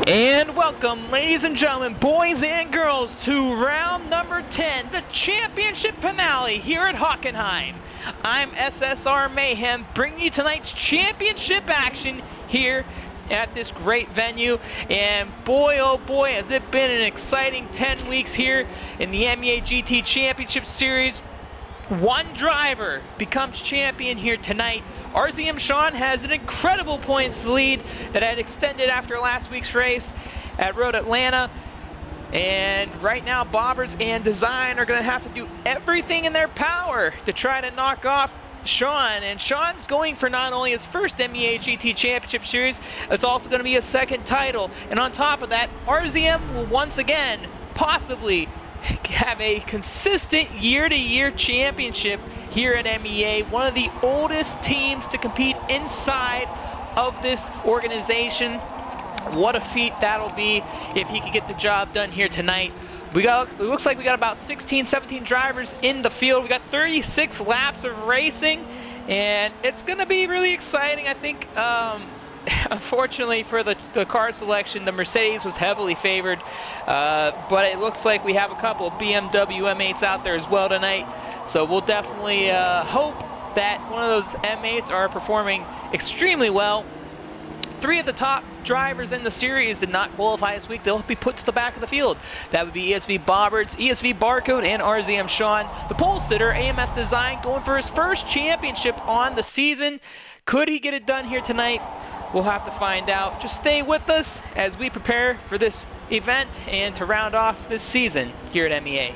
And welcome, ladies and gentlemen, boys and girls, to round number 10, the championship finale here at Hockenheim. I'm SSR Mayhem, bringing you tonight's championship action here at this great venue. And boy, oh boy, has it been an exciting 10 weeks here in the MEA GT Championship Series. One driver becomes champion here tonight. RZM Sean has an incredible points lead that had extended after last week's race at Road Atlanta. And right now, Bobbers and Design are going to have to do everything in their power to try to knock off Sean. And Sean's going for not only his first MEA GT Championship Series, it's also going to be his second title. And on top of that, RZM will once again possibly have a consistent year-to-year championship here at MEA, one of the oldest teams to compete inside of this organization. What a feat that'll be if he can get the job done here tonight. It looks like we got about 16, 17 drivers in the field. We got 36 laps of racing, and it's going to be really exciting. I think, unfortunately for the car selection, the Mercedes was heavily favored, but it looks like we have a couple of BMW M8s out there as well tonight. So we'll definitely hope that one of those M8s are performing extremely well. 3 of the top drivers in the series did not qualify this week. They'll be put to the back of the field. That would be ESV Bobbards, ESV Barcode, and RZM Sean. The pole sitter, AMS Design, going for his first championship on the season. Could he get it done here tonight? We'll have to find out. Just stay with us as we prepare for this event and to round off this season here at MEA.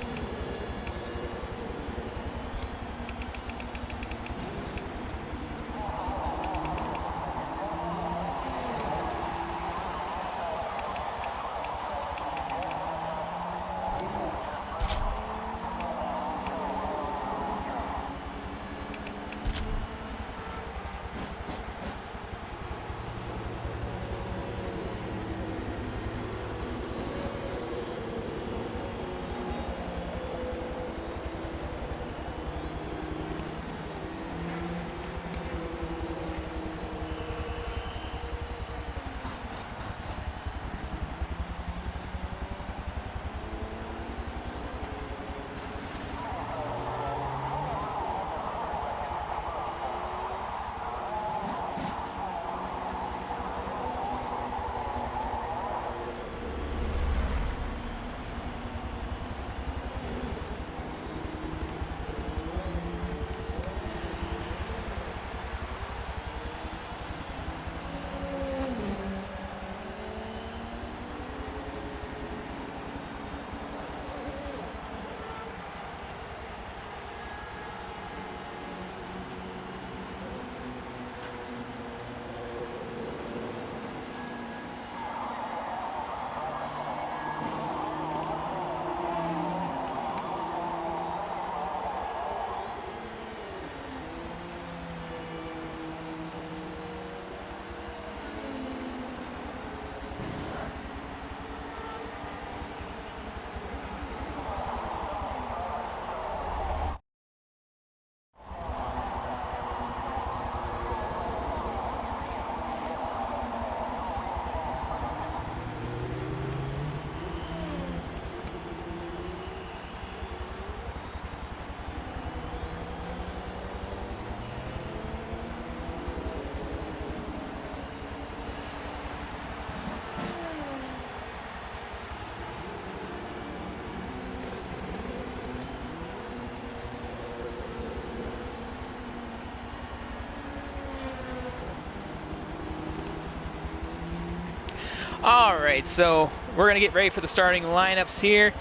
All right, so we're going to get ready for the starting lineups here.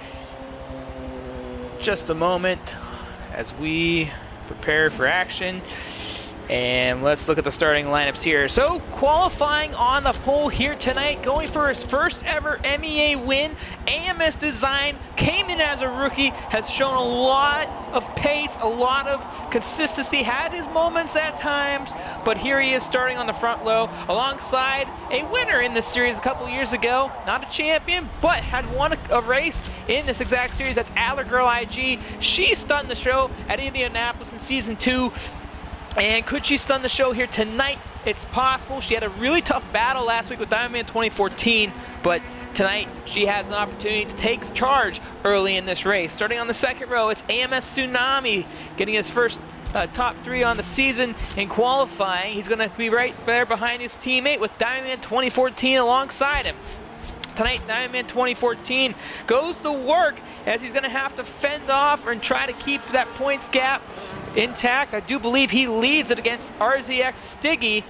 Just a moment as we prepare for action. And let's look at the starting lineups here. So qualifying on the pole here tonight, going for his first ever MEA win, AMS Design came in as a rookie, has shown a lot of pace, a lot of consistency, had his moments at times, but here he is starting on the front row alongside a winner in this series a couple years ago. Not a champion, but had won a race in this exact series. That's Adler Girl IG. She stunned the show at Indianapolis in Season 2. And could she stun the show here tonight it's possible. She had a really tough battle last week with Diamond Man 2014, but tonight she has an opportunity to take charge early in this race. Starting on the second row, it's AMS Tsunami getting his first top 3 on the season in qualifying. He's going to be right there behind his teammate with Diamond Man 2014 alongside him. Tonight, Diamond Man 2014 goes to work as he's going to have to fend off and try to keep that points gap intact. I do believe he leads it against RZM Stiggy,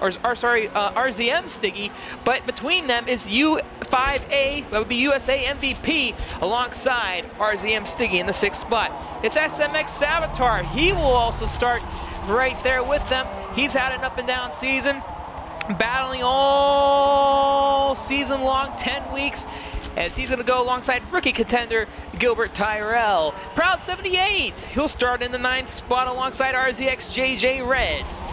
but between them is U5A, that would be USA MVP, alongside RZM Stiggy in the 6th spot. It's SMX Savitar. He will also start right there with them. He's had an up and down season, battling all season long, 10 weeks, as he's going to go alongside rookie contender Gilbert Tyrell. Proud 78, he'll start in the 9th spot alongside RZX JJ Reds.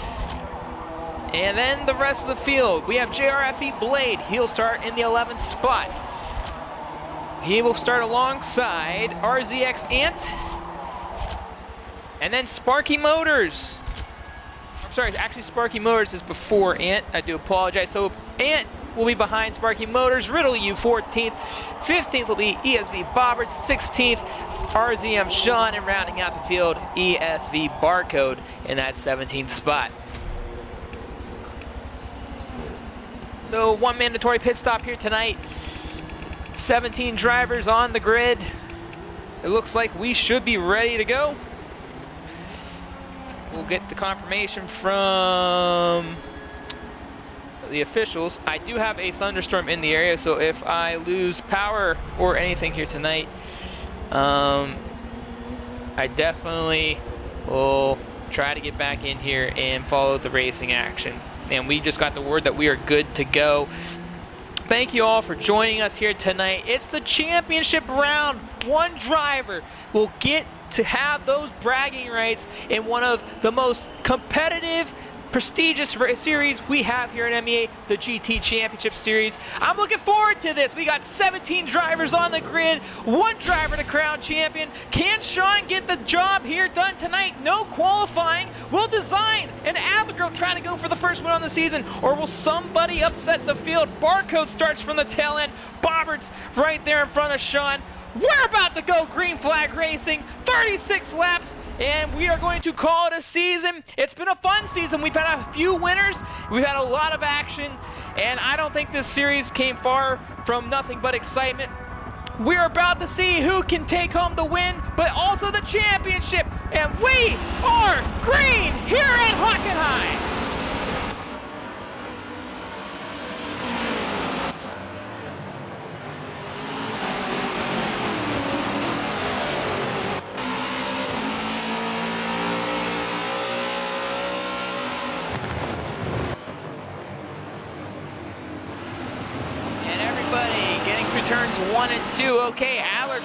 And then the rest of the field, we have JRFE Blade. He'll start in the 11th spot. He will start alongside RZX Ant. And then Sparky Motors. I'm sorry, actually Sparky Motors is before Ant. I do apologize. So Ant will be behind Sparky Motors. Riddle U 14th. 15th will be ESV Bobbert. 16th, RZM Sean. And rounding out the field, ESV Barcode in that 17th spot. So one mandatory pit stop here tonight. 17 drivers on the grid. It looks like we should be ready to go. We'll get the confirmation from the officials. I do have a thunderstorm in the area, so if I lose power or anything here tonight, I definitely will try to get back in here and follow the racing action. And we just got the word that we are good to go. Thank you all for joining us here tonight. It's the championship round. One driver will get to have those bragging rights in one of the most competitive, prestigious series we have here at MEA, the GT Championship Series. I'm looking forward to this. We got 17 drivers on the grid, one driver to crown champion. Can Sean get the job here done tonight? No qualifying. Will Design and Abigail try to go for the first win on the season, or will somebody upset the field? Barcode starts from the tail end. Bobbert's right there in front of Sean. We're about to go green flag racing, 36 laps, and we are going to call it a season. It's been a fun season. We've had a few winners. We've had a lot of action, and I don't think this series came far from nothing but excitement. We're about to see who can take home the win, but also the championship, and we are green here at Hockenheim. Turns 1 and 2. Okay,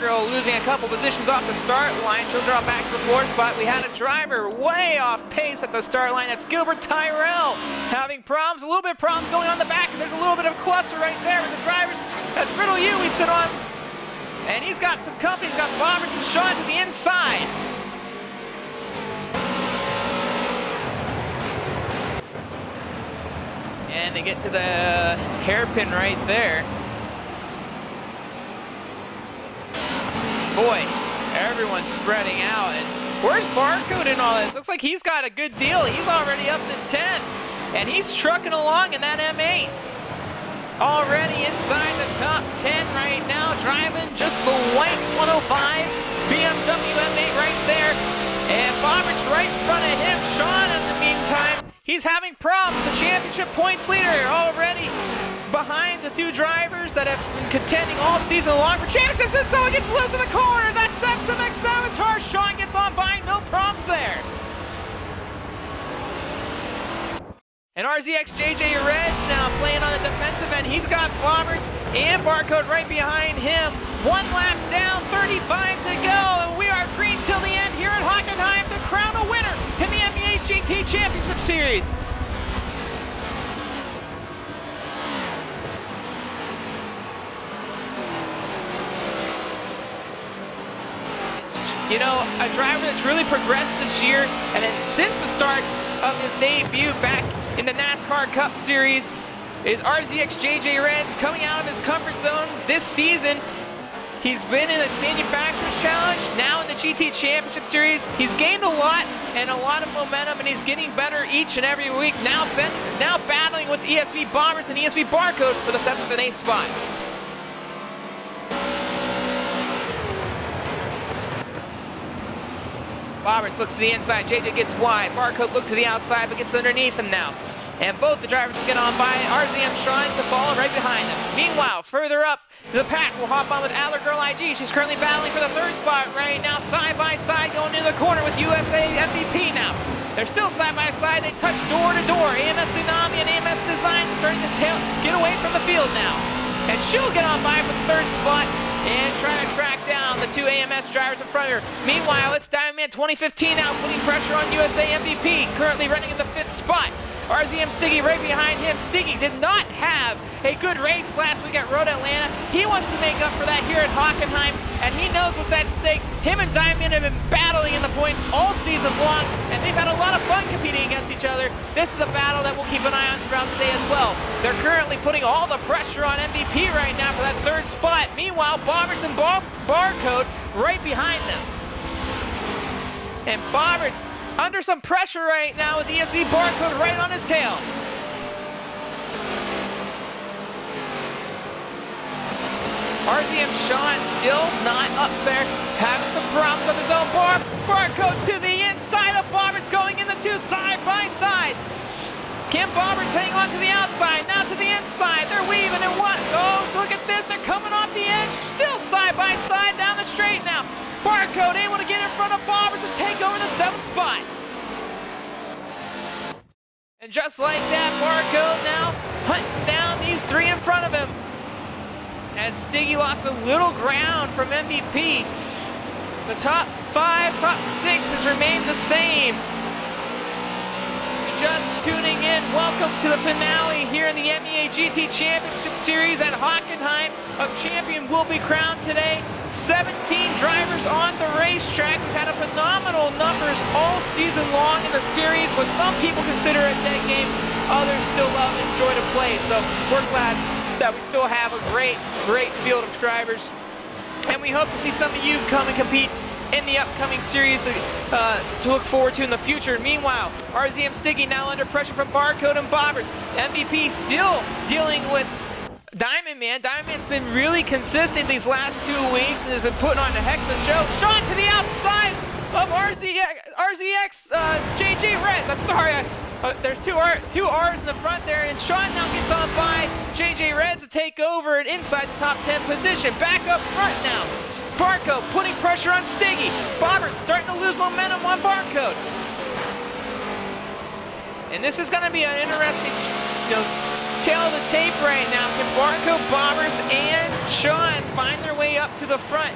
Girl losing a couple positions off the start line. She'll drop back to the 4th spot. We had a driver way off pace at the start line. That's Gilbert Tyrell having problems, a little bit of problems going on the back. And there's a little bit of cluster right there with the drivers. That's Riddle U we sit on. And he's got some company. He's got Bobbert and Sean to the inside. And they get to the hairpin right there. Boy, everyone's spreading out. And where's Barcode in all this? Looks like he's got a good deal. He's already up to 10. And he's trucking along in that M8. Already inside the top 10 right now, driving just the white 105 BMW M8 right there. And Bobbert's right in front of him. Sean, in the meantime, he's having problems. The championship points leader already behind the two drivers that have been contending all season long for championships, and so it gets loose in the corner. That's SMX Savitar. Sean gets on by, no problems there. And RZX JJ Reds now playing on the defensive end. He's got Bobberts and Barcode right behind him. One lap down, 35 to go, and we are green till the end here at Hockenheim to crown a winner in the MEA GT Championship Series. You know, a driver that's really progressed this year, and then since the start of his debut back in the NASCAR Cup Series is RZX JJ Reds, coming out of his comfort zone this season. He's been in the Manufacturers Challenge, now in the GT Championship Series. He's gained a lot and a lot of momentum, and he's getting better each and every week. Now battling with ESV Bombers and ESV Barcode for the 7th and 8th spot. Roberts looks to the inside, JJ gets wide. Barcode looks to the outside, but gets underneath him now. And both the drivers will get on by. RZM trying to follow right behind them. Meanwhile, further up, the pack will hop on with Adler Girl IG. She's currently battling for the 3rd spot right now, side by side, going into the corner with USA MVP now. They're still side by side. They touch door to door. AMS Tsunami and AMS Design starting to get away from the field now. And she'll get on by for the 3rd spot and trying to track down the 2 AMS drivers in front of her. Meanwhile, it's Diamond Man 2015 now, putting pressure on USA MVP, currently running in the 5th spot. RZM Stiggy right behind him. Stiggy did not have a good race last week at Road Atlanta. He wants to make up for that here at Hockenheim, and he knows what's at stake. Him and Diamond have been battling in the points all season long, and they've had a lot of fun competing against each other. This is a battle that we'll keep an eye on throughout the day as well. They're currently putting all the pressure on MVP right now for that 3rd spot. Meanwhile, Bobbers and Barcode right behind them. And Bobbers under some pressure right now with ESV Barcode right on his tail. RZM Sean still not up there, having some problems of his own. Barcode to the inside of Bobbers, going in the 2 side by side. Kim Bobbers hang on to the outside, now to the inside. They're weaving and what? Oh, look at this, they're coming off the edge. Still side by side down the straight now. Barcode able to get in front of Bobbers and take over the 7th spot. And just like that, Barcode now hunting down these 3 in front of him. As Stiggy lost a little ground from MVP. The top 5, top 6 has remained the same. Just tuning in, welcome to the finale here in the MEA GT Championship Series at Hockenheim. A champion will be crowned today. 17 drivers on the racetrack. We've had a phenomenal numbers all season long in the series, what some people consider a dead game, others still love and enjoy to play. So we're glad that we still have a great field of drivers. And we hope to see some of you come and compete in the upcoming series to look forward to in the future. Meanwhile, RZM Stiggy now under pressure from Barcode and Bobbers. MVP still dealing with Diamond Man. Diamond Man's been really consistent these last 2 weeks and has been putting on a heck of a show. Sean to the outside of RZX JJ Reds. I'm sorry, there's two R's in the front there, and Sean now gets on by JJ Reds to take over and inside the top 10 position. Back up front now. Barcode putting pressure on Stiggy. Bobbers starting to lose momentum on Barcode. And this is going to be an interesting tail of the tape right now. Can Barcode, Bobbers, and Sean find their way up to the front?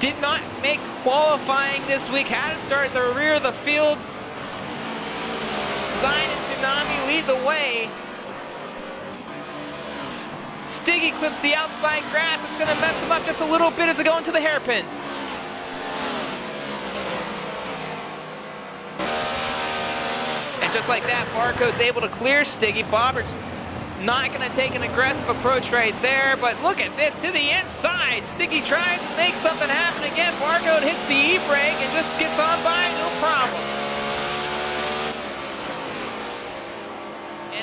Did not make qualifying this week. Had to start at the rear of the field. Zion and Tsunami lead the way. Stiggy clips the outside grass. It's going to mess him up just a little bit as they go into the hairpin. And just like that, Barcode's able to clear Stiggy. Bobbers not going to take an aggressive approach right there, but look at this, to the inside. Stiggy tries to make something happen again. Barcode hits the E-brake and just gets on by, no problem.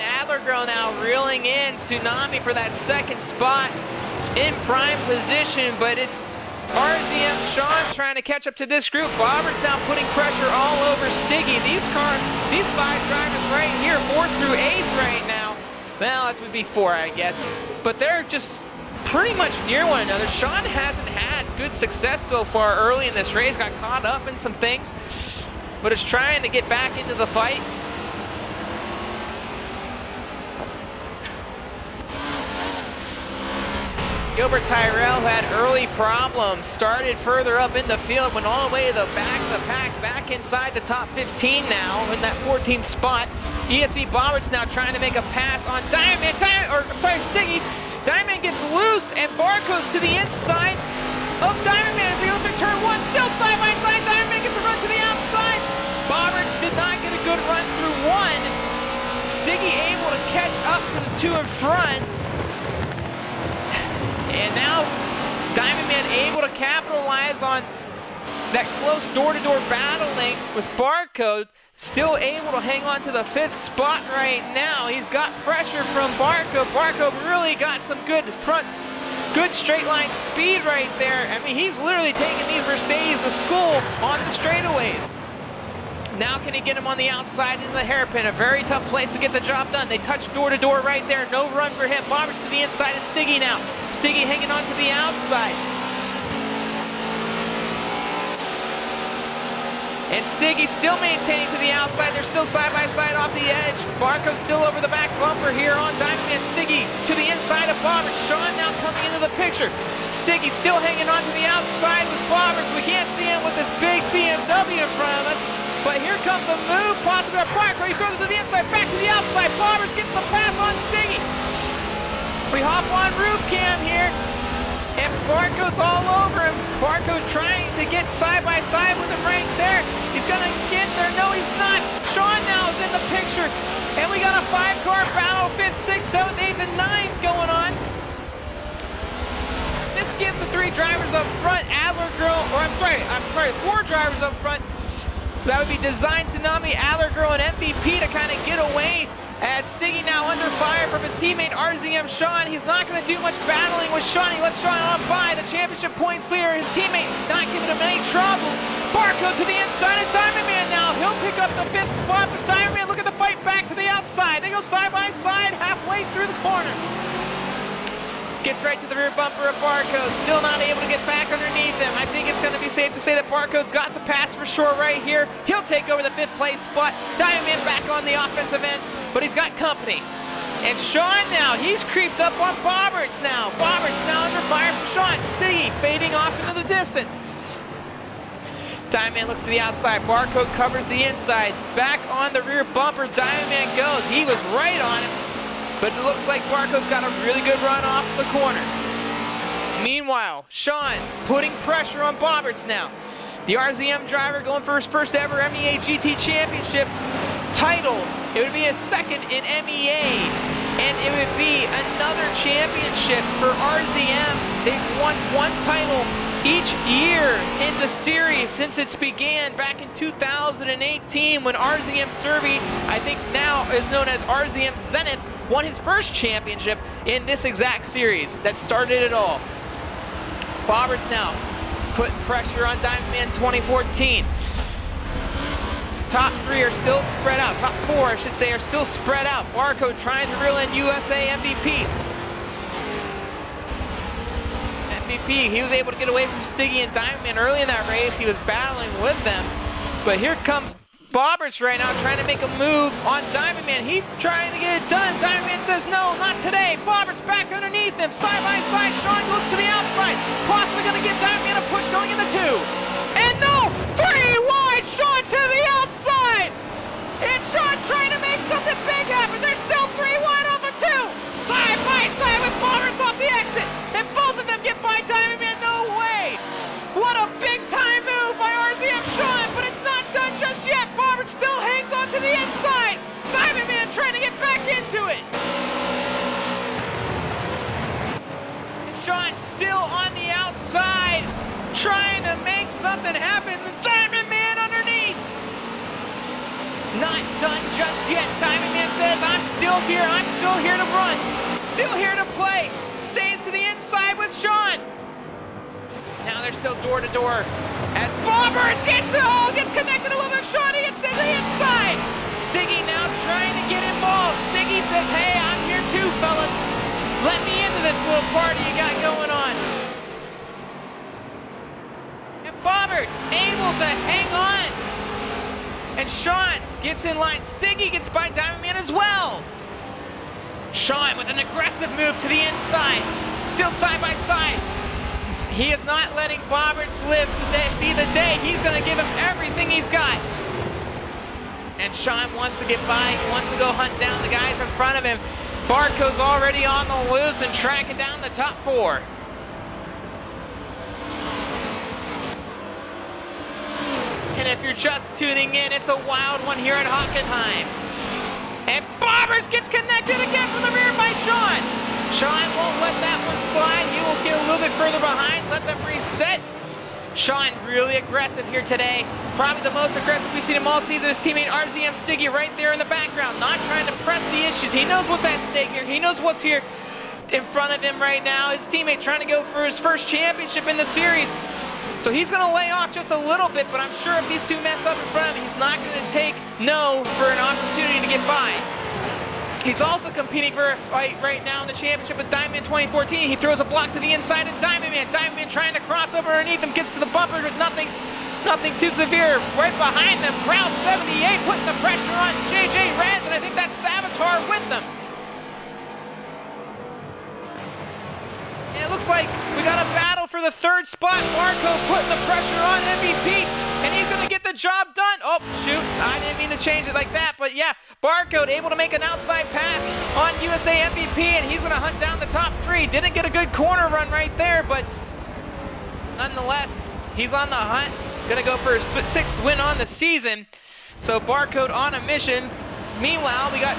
Adler Girl now reeling in Tsunami for that 2nd spot in prime position, but it's RZM Sean trying to catch up to this group. Bobbers now putting pressure all over Stiggy. These 5 drivers right here, 4th through 8th right now. Well, that would be 4, I guess. But they're just pretty much near one another. Sean hasn't had good success so far early in this race, got caught up in some things, but is trying to get back into the fight. Gilbert Tyrell, who had early problems, started further up in the field, went all the way to the back of the pack, back inside the top 15 now in that 14th spot. ESV Bobbers now trying to make a pass on Stiggy. Diamond gets loose and Barcode's to the inside of Diamond Man as they go through turn 1. Still side by side, Diamond Man gets a run to the outside. Bobbers did not get a good run through 1. Stiggy able to catch up to the two in front. And now Diamond Man able to capitalize on that close door-to-door battling with Barcode. Still able to hang on to the 5th spot right now. He's got pressure from Barcode. Barcode really got some good straight line speed right there. I mean, he's literally taking these Mercedes to school on the straightaways. Now can he get him on the outside into the hairpin? A very tough place to get the job done. They touch door to door right there. No run for him. Bobbers to the inside of Stiggy now. Stiggy hanging on to the outside. And Stiggy still maintaining to the outside. They're still side by side off the edge. Barco's still over the back bumper here on Diamond Man. Stiggy to the inside of Bobbers. Sean now coming into the picture. Stiggy still hanging on to the outside with Bobbers. We can't see him with this big BMW in front of us. But here comes the move, possibly by Barco. He throws it to the inside, back to the outside. Bobbers gets the pass on Stiggy. We hop on roof cam here. And Barco's all over him. Barco trying to get side by side with him right there. He's gonna get there. No, he's not. Sean now is in the picture. And we got a 5-car battle, 5th, 6th, 7th, 8th, and 9th going on. This gives the 3 drivers up front, Adler Girl, or I'm sorry, 4 drivers up front. That would be Design Tsunami, Adler Girl, and MVP to kind of get away. As Stiggy now under fire from his teammate RZM Sean. He's not going to do much battling with Sean. He lets Sean on by. The championship points leader, his teammate, not giving him any troubles. Barco to the inside of Diamond Man now. He'll pick up the 5th spot, but Diamond Man looking to fight back to the outside. They go side by side, halfway through the corner. Gets right to the rear bumper of Barco. Still not able to get back underneath him. I think it's going to be safe to say that Barco's got the pass for sure right here. He'll take over the 5th place spot. Diamond Man back on the offensive end, but he's got company. And Sean now, he's creeped up on Bobberts now. Bobberts now under fire from Sean. Stiggy fading off into the distance. Diamond Man looks to the outside. Barco covers the inside. Back on the rear bumper, Diamond Man goes. He was right on him. But it looks like Barco's got a really good run off the corner. Meanwhile, Sean putting pressure on Bobberts now. The RZM driver going for his first ever MEA GT Championship title. It would be his 2nd in MEA. And it would be another championship for RZM. They've won 1 title each year in the series since its began back in 2018 when RZM Servi, I think now is known as RZM Zenith, won his first championship in this exact series that started it all. Bobberts now putting pressure on Diamond Man 2014. Top 3 are still spread out. Top 4, I should say, are still spread out. Barco trying to reel in USA MVP. MVP, he was able to get away from Stiggy and Diamond Man early in that race. He was battling with them. But here comes Bobberts right now trying to make a move on Diamond Man. He's trying to get it done. Diamond Man says no, not today. Bobberts back underneath him. Side by side, Sean looks to the outside. Possibly going to get Diamond Man a push going into 2. And no! 3 wide! Sean to the outside! And Sean trying to make something big happen. There's still 3 wide off of 2. Side by side with Bobberts off the exit. And both of them get by Diamond Man. No way! What a big time move by RZM Sean, but it's not done just yet. Bobberts still hangs on to the inside. Diamond Man trying to get back into it. And Sean still on the outside, trying to make something happen. Diamond Man underneath. Not done just yet. Diamond Man says, I'm still here. I'm still here to run. Still here to play. Stays to the inside with Sean. Now they're still door to door as Bobberts gets connected a little bit. Sean, he gets to the inside. Stiggy now trying to get involved. Stiggy says, hey, I'm here too, fellas. Let me into this little party you got going on. And Bobberts able to hang on. And Sean gets in line. Stiggy gets by Diamond Man as well. Sean with an aggressive move to the inside. Still side by side. He is not letting Bobberts see the day. He's going to give him everything he's got. And Sean wants to get by. He wants to go hunt down the guys in front of him. Barco's already on the loose and tracking down the top 4. And if you're just tuning in, it's a wild one here at Hockenheim. And Bobbers gets connected again from the rear by Sean. Sean won't let that one slide. He will get a little bit further behind, let them reset. Sean really aggressive here today. Probably the most aggressive we've seen him all season. His teammate RZM Stiggy right there in the background, not trying to press the issues. He knows what's at stake here. He knows what's here in front of him right now. His teammate trying to go for his first championship in the series. So he's going to lay off just a little bit, but I'm sure if these two mess up in front of him, he's not going to take no for an opportunity to get by. He's also competing for a fight right now in the championship with Diamond Man 2014. He throws a block to the inside of Diamond Man. Diamond Man trying to cross over underneath him, gets to the bumper with nothing too severe. Right behind them, Crowd 78 putting the pressure on JJ Reds, and I think that's Savitar with them. And it looks like we got a battle for the third spot. Marco putting the pressure on MVP, and he's going to get the job done. Oh, shoot. I didn't mean to change it like that, but yeah, Barcode able to make an outside pass on USA MVP, and he's going to hunt down the top three. Didn't get a good corner run right there, but nonetheless, he's on the hunt. Going to go for his sixth win on the season. So Barcode on a mission. Meanwhile, we got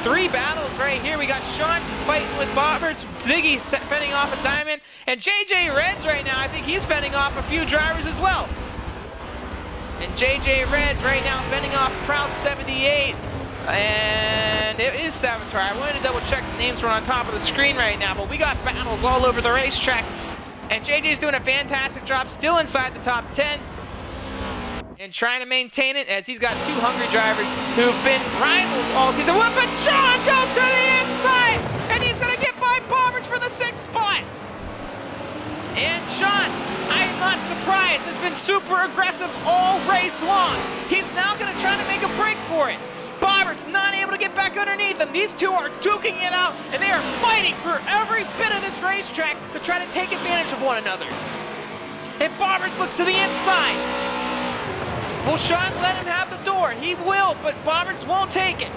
three battles right here. We got Sean fighting with Bobbert, Ziggy fending off a Diamond, and JJ Reds right now, I think he's fending off a few drivers as well. And JJ Reds right now fending off Proud 78. And it is Savitar. I wanted to double check the names were on top of the screen right now, but we got battles all over the racetrack. And JJ's doing a fantastic job, still inside the top 10. And trying to maintain it as he's got two hungry drivers who've been rivals all season. Well, but Sean goes to the inside, and he's going to get by Bobbers for the sixth spot. And Sean, I'm not surprised, has been super aggressive all race long. He's now going to try to make a break for it. Bobbert's not able to get back underneath him. These two are duking it out, and they are fighting for every bit of this racetrack to try to take advantage of one another. And Bobbert looks to the inside. Will Sean let him have the door? He will, but Bobberts won't take it.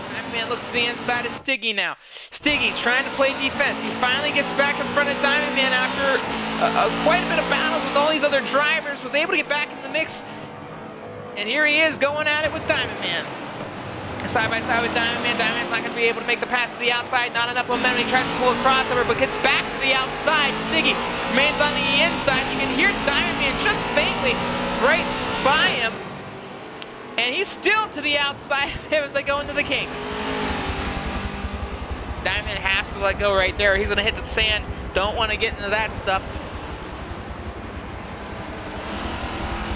Diamond Man looks to the inside of Stiggy now. Stiggy trying to play defense. He finally gets back in front of Diamond Man after quite a bit of battles with all these other drivers. Was able to get back in the mix. And here he is going at it with Diamond Man. Side by side with Diamond Man. Diamond Man's not going to be able to make the pass to the outside. Not enough momentum. He tries to pull a crossover, but gets back to the outside. Stiggy remains on the inside. You can hear Diamond Man just faintly right by him. And he's still to the outside of him as they go into the king. Diamond Man has to let go right there. He's going to hit the sand. Don't want to get into that stuff.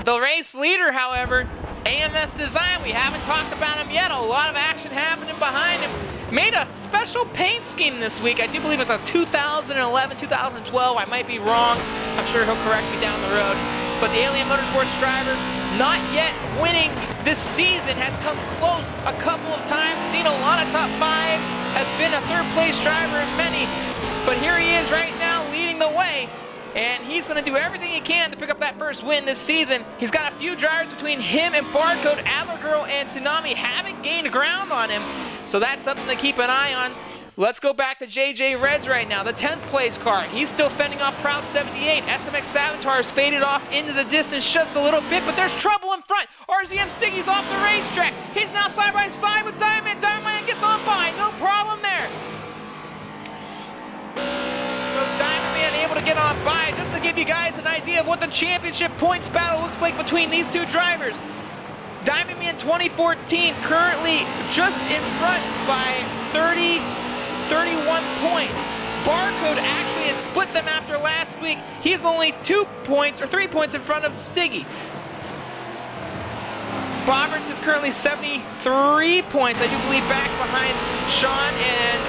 The race leader, however, AMS Design, we haven't talked about him yet. A lot of action happening behind him. Made a special paint scheme this week. I do believe it's a 2011, 2012. I might be wrong. I'm sure he'll correct me down the road. But the Alien Motorsports driver, not yet winning this season, has come close a couple of times. Seen a lot of top fives. Has been a third place driver in many. But here he is right now leading the way. And he's going to do everything he can to pick up that first win this season. He's got a few drivers between him and Barcode. Adler Girl and Tsunami haven't gained ground on him. So that's something to keep an eye on. Let's go back to JJ Reds right now, the 10th place car. He's still fending off Proud 78. SMX Savitar's faded off into the distance just a little bit, but there's trouble in front. RZM Stiggy's off the racetrack. He's now side by side with Diamond Man. Diamond Man gets on by, no problem there. So Diamond Man able to get on by, just to give you guys an idea of what the championship points battle looks like between these two drivers. Diamond Man 2014 currently just in front by 31 points. Barcode actually had split them after last week. He's only 2 points or 3 points in front of Stiggy. Bobberts is currently 73 points, I do believe, back behind Sean, and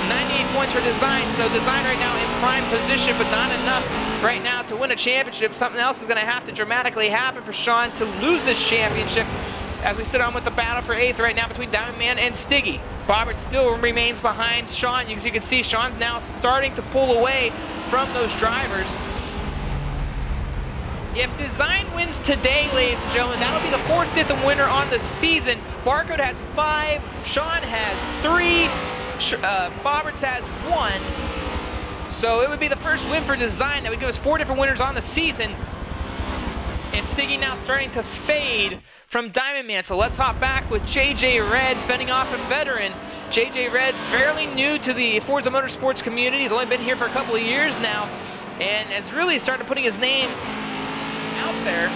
98 points for Design. So Design right now in prime position, but not enough right now to win a championship. Something else is going to have to dramatically happen for Sean to lose this championship, as we sit on with the battle for 8th right now between Diamond Man and Stiggy. Bobbert still remains behind Sean. As you can see, Sean's now starting to pull away from those drivers. If Design wins today, ladies and gentlemen, that'll be the 4th, 5th winner on the season. Barcode has 5, Sean has 3, Bobberts has 1. So it would be the first win for Design. That would give us 4 different winners on the season. And Stiggy now starting to fade from Diamond Man. So let's hop back with JJ Reds fending off a veteran. JJ Reds fairly new to the Forza Motorsports community. He's only been here for a couple of years now and has really started putting his name out there.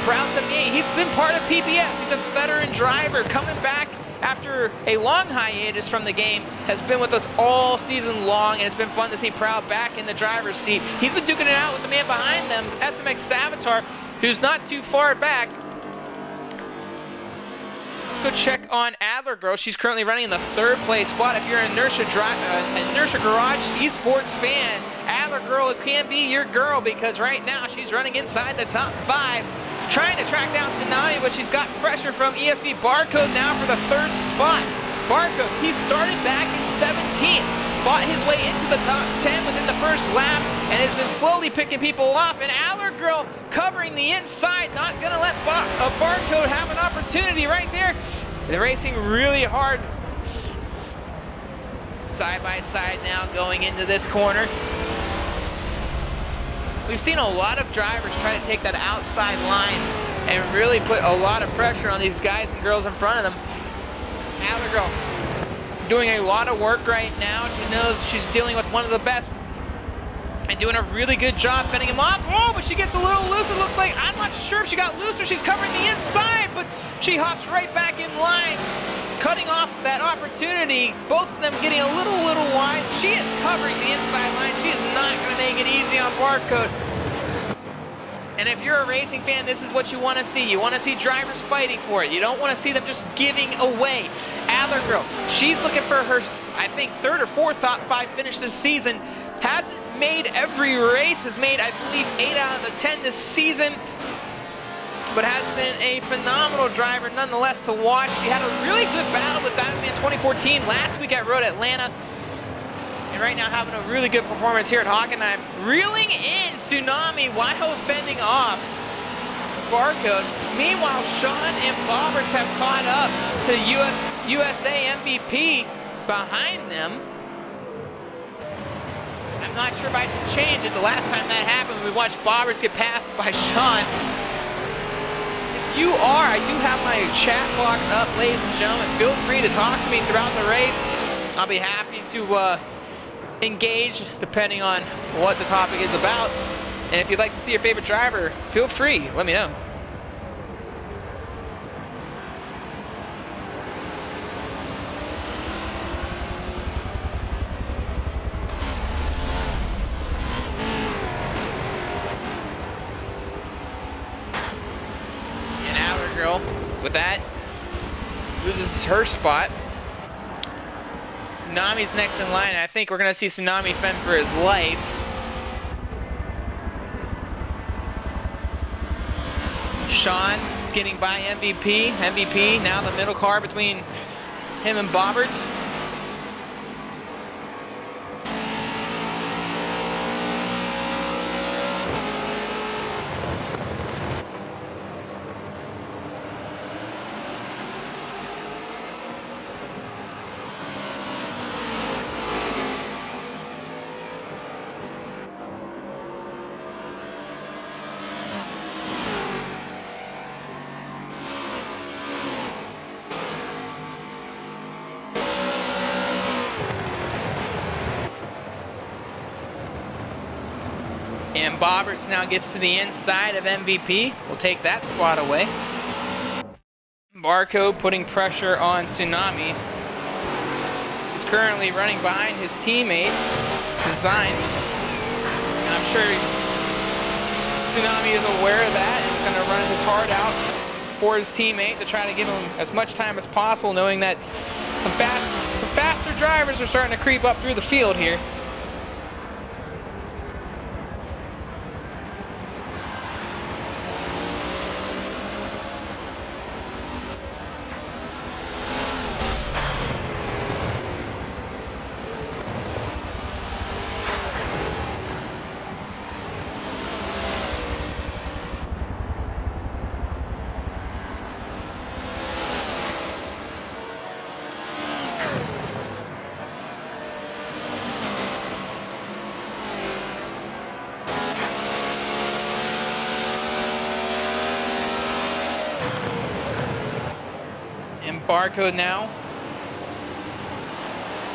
Proud 78, he's been part of PPS. He's a veteran driver coming back after a long hiatus from the game, has been with us all season long, and it's been fun to see Proud back in the driver's seat. He's been duking it out with the man behind them, SMX Savitar, who's not too far back. Let's go check on Adler Girl. She's currently running in the 3rd place spot. If you're an Inertia Garage esports fan, Adler Girl, it can be your girl, because right now she's running inside the top 5. Trying to track down Tsunami, but she's got pressure from ESV Barcode now for the 3rd spot. Barcode, he started back in 17th, fought his way into the top 10 within the 1st lap, and has been slowly picking people off. And Aller Girl covering the inside, not gonna let Barcode have an opportunity right there. They're racing really hard. Side by side now going into this corner. We've seen a lot of drivers try to take that outside line and really put a lot of pressure on these guys and girls in front of them. Adler Girl doing a lot of work right now. She knows she's dealing with one of the best and doing a really good job fending him off. Oh, but she gets a little loose, it looks like. I'm not sure if she got loose or she's covering the inside, but she hops right back in line, cutting off that opportunity. Both of them getting a little wide. She is covering the inside line. She is not going to make it easy on Barcode. And if you're a racing fan, this is what you want to see. You want to see drivers fighting for it. You don't want to see them just giving away. Adler Girl, she's looking for her, I think, 3rd or 4th top 5 finish this season. Hasn't made every race, has made, I believe, 8 out of the 10 this season, but has been a phenomenal driver nonetheless to watch. She had a really good battle with Diamond Man 2014 last week at Road Atlanta, and right now having a really good performance here at Hockenheim. Reeling in Tsunami while fending off Barcode. Meanwhile, Sean and Bobberts have caught up to USA MVP behind them. I'm not sure if I should change it. The last time that happened, we watched Bobberts get passed by Sean. If you are, I do have my chat box up, ladies and gentlemen. Feel free to talk to me throughout the race. I'll be happy to engage depending on what the topic is about. And if you'd like to see your favorite driver, feel free, let me know. With that, loses her spot. Tsunami's next in line. I think we're going to see Tsunami fend for his life. Sean getting by MVP. MVP now the middle car between him and Bobberts. And Bobberts now gets to the inside of MVP. We'll take that spot away. Barcode putting pressure on Tsunami. He's currently running behind his teammate, Design. And I'm sure Tsunami is aware of that and he's going to run his heart out for his teammate to try to give him as much time as possible, knowing that some faster drivers are starting to creep up through the field here. Barcode now.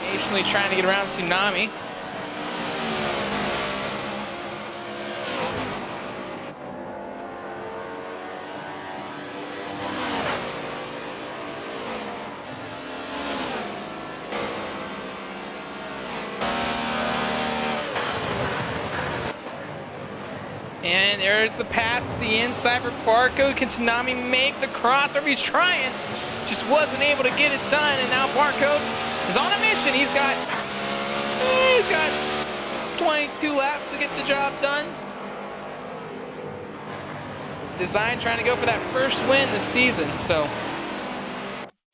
Patiently trying to get around Tsunami. And there's the pass to the inside for Barcode. Can Tsunami make the crossover? He's trying. Just wasn't able to get it done. And now Barcode is on a mission. He's got 22 laps to get the job done. Design trying to go for that first win this season. So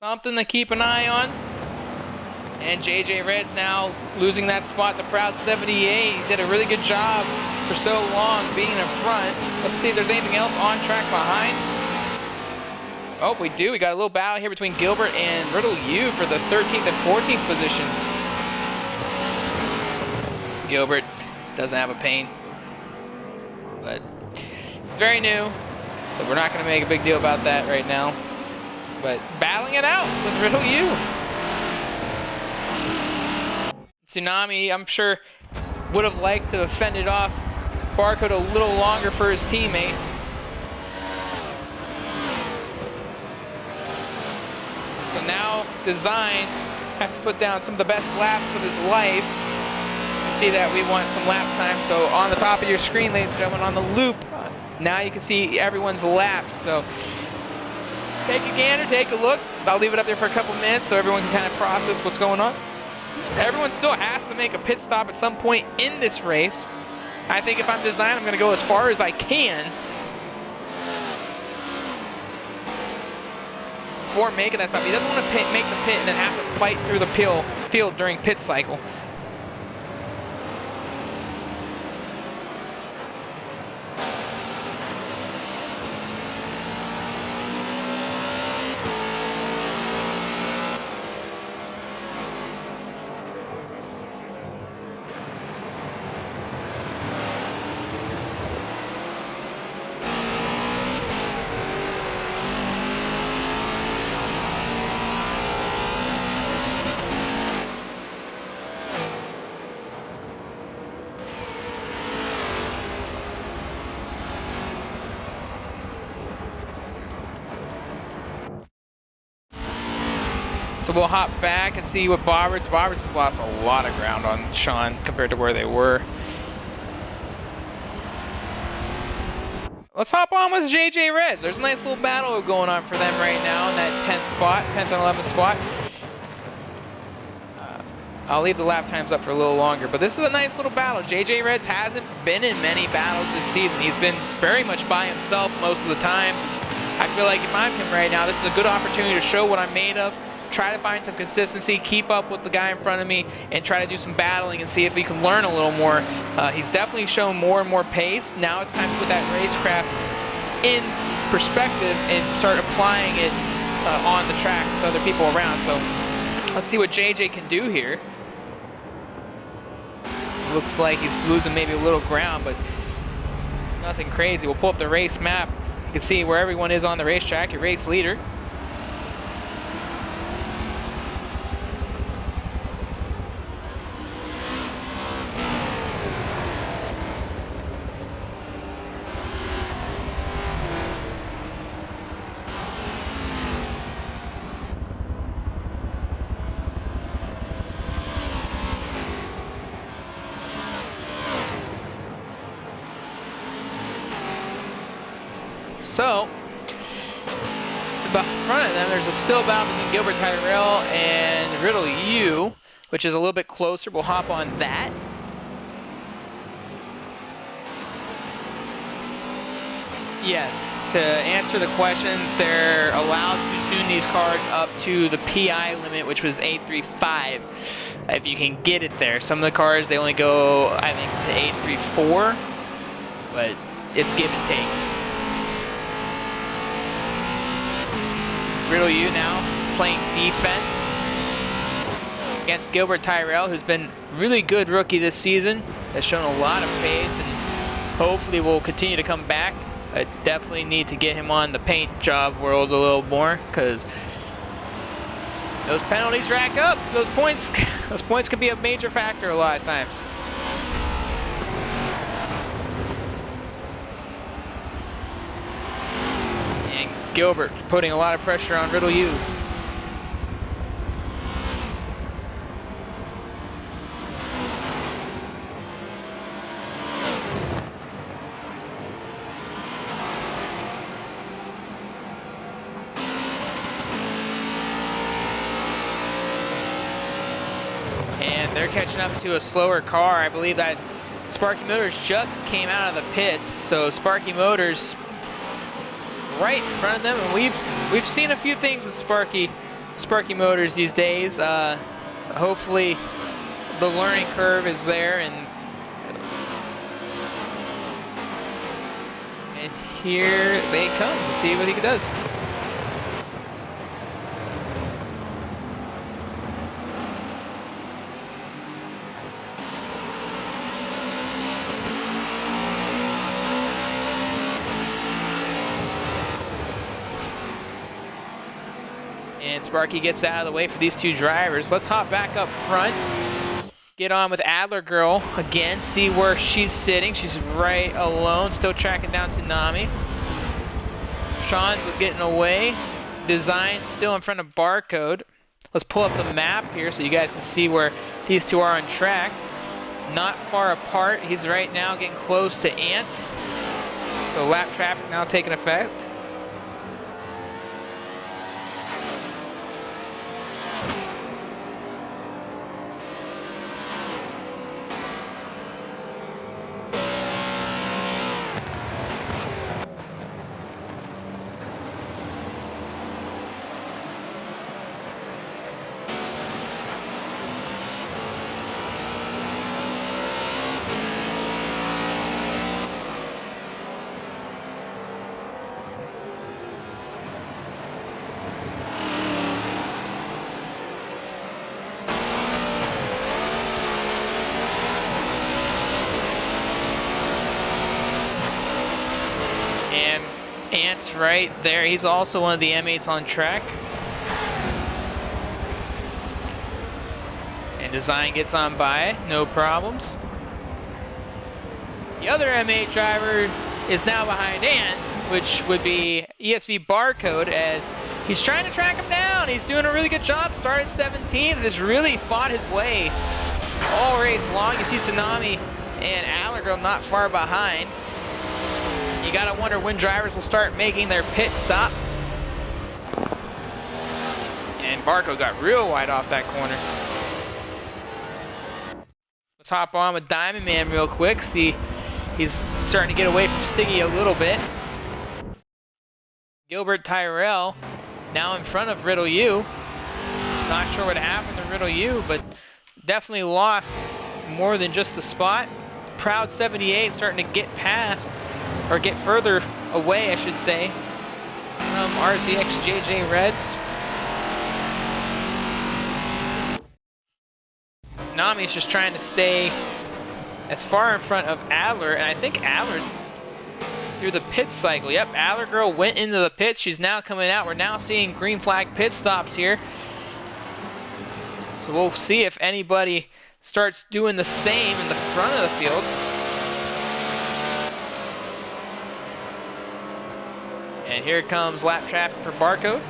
something to keep an eye on. And JJ Red's now losing that spot. The proud 78. He did a really good job for so long being in front. Let's see if there's anything else on track behind. Oh, we do. We got a little battle here between Gilbert and Riddle U for the 13th and 14th positions. Gilbert doesn't have a paint, but it's very new, so we're not going to make a big deal about that right now. But battling it out with Riddle U. Tsunami, I'm sure, would have liked to have fended off Barcode a little longer for his teammate. So now Design has to put down some of the best laps of his life. You see that we want some lap time. So on the top of your screen, ladies and gentlemen, on the loop, now you can see everyone's laps. So take a gander, take a look. I'll leave it up there for a couple minutes so everyone can kind of process what's going on. Everyone still has to make a pit stop at some point in this race. I think if I'm Design, I'm going to go as far as I can before making that stop. He doesn't want to make the pit and then have to fight through the field during pit cycle. So we'll hop back and see what Roberts has lost a lot of ground on Sean compared to where they were. Let's hop on with JJ Reds. There's a nice little battle going on for them right now in that 10th spot, 10th and 11th spot. I'll leave the lap times up for a little longer, but this is a nice little battle. JJ Reds hasn't been in many battles this season. He's been very much by himself most of the time. I feel like if I'm him right now, this is a good opportunity to show what I'm made of. Try to find some consistency, keep up with the guy in front of me, and try to do some battling and see if he can learn a little more. He's definitely shown more and more pace. Now it's time to put that racecraft in perspective and start applying it on the track with other people around. So let's see what JJ can do here. Looks like he's losing maybe a little ground, but nothing crazy. We'll pull up the race map. You can see where everyone is on the racetrack, your race leader. So, in front of them, there's a still battle between Gilbert Tyrell and Riddle U, which is a little bit closer. We'll hop on that. Yes, to answer the question, they're allowed to tune these cars up to the PI limit, which was 835, if you can get it there. Some of the cars, they only go, I think, to 834, but it's give and take. Riddle U now playing defense against Gilbert Tyrell, who's been really good rookie this season, has shown a lot of pace and hopefully will continue to come back. I definitely need to get him on the paint job world a little more because Those penalties rack up. Those points could be a major factor a lot of times. And Gilbert putting a lot of pressure on Riddle U. And they're catching up to a slower car. I believe that Sparky Motors just came out of the pits, so Sparky Motors right in front of them, and we've seen a few things with Sparky Motors these days. Hopefully the learning curve is there, and here they come to see what he does. And Sparky gets out of the way for these two drivers. Let's hop back up front. Get on with Adler Girl again, see where she's sitting. She's right alone, still tracking down Tsunami. Sean's getting away. Design still in front of Barcode. Let's pull up the map here so you guys can see where these two are on track. Not far apart. He's right now getting close to Ant. So lap traffic now taking effect. And Ant's right there. He's also one of the M8s on track. And Design gets on by, no problems. The other M8 driver is now behind Ant, which would be ESV Barcode, as he's trying to track him down. He's doing a really good job. Started 17th, has really fought his way all race long. You see Tsunami and Allergirl not far behind. You gotta wonder when drivers will start making their pit stop. And Barco got real wide off that corner. Let's hop on with Diamond Man real quick. See, he's starting to get away from Stiggy a little bit. Gilbert Tyrell now in front of Riddle U. Not sure what happened to Riddle U, but definitely lost more than just the spot. Proud 78 starting to get past, or get further away, I should say, from RZX JJ Reds. Nami's just trying to stay as far in front of Adler, and I think Adler's through the pit cycle. Yep, Adler Girl went into the pits. She's now coming out. We're now seeing green flag pit stops here. So we'll see if anybody starts doing the same in the front of the field. And here comes lap traffic for Barcode.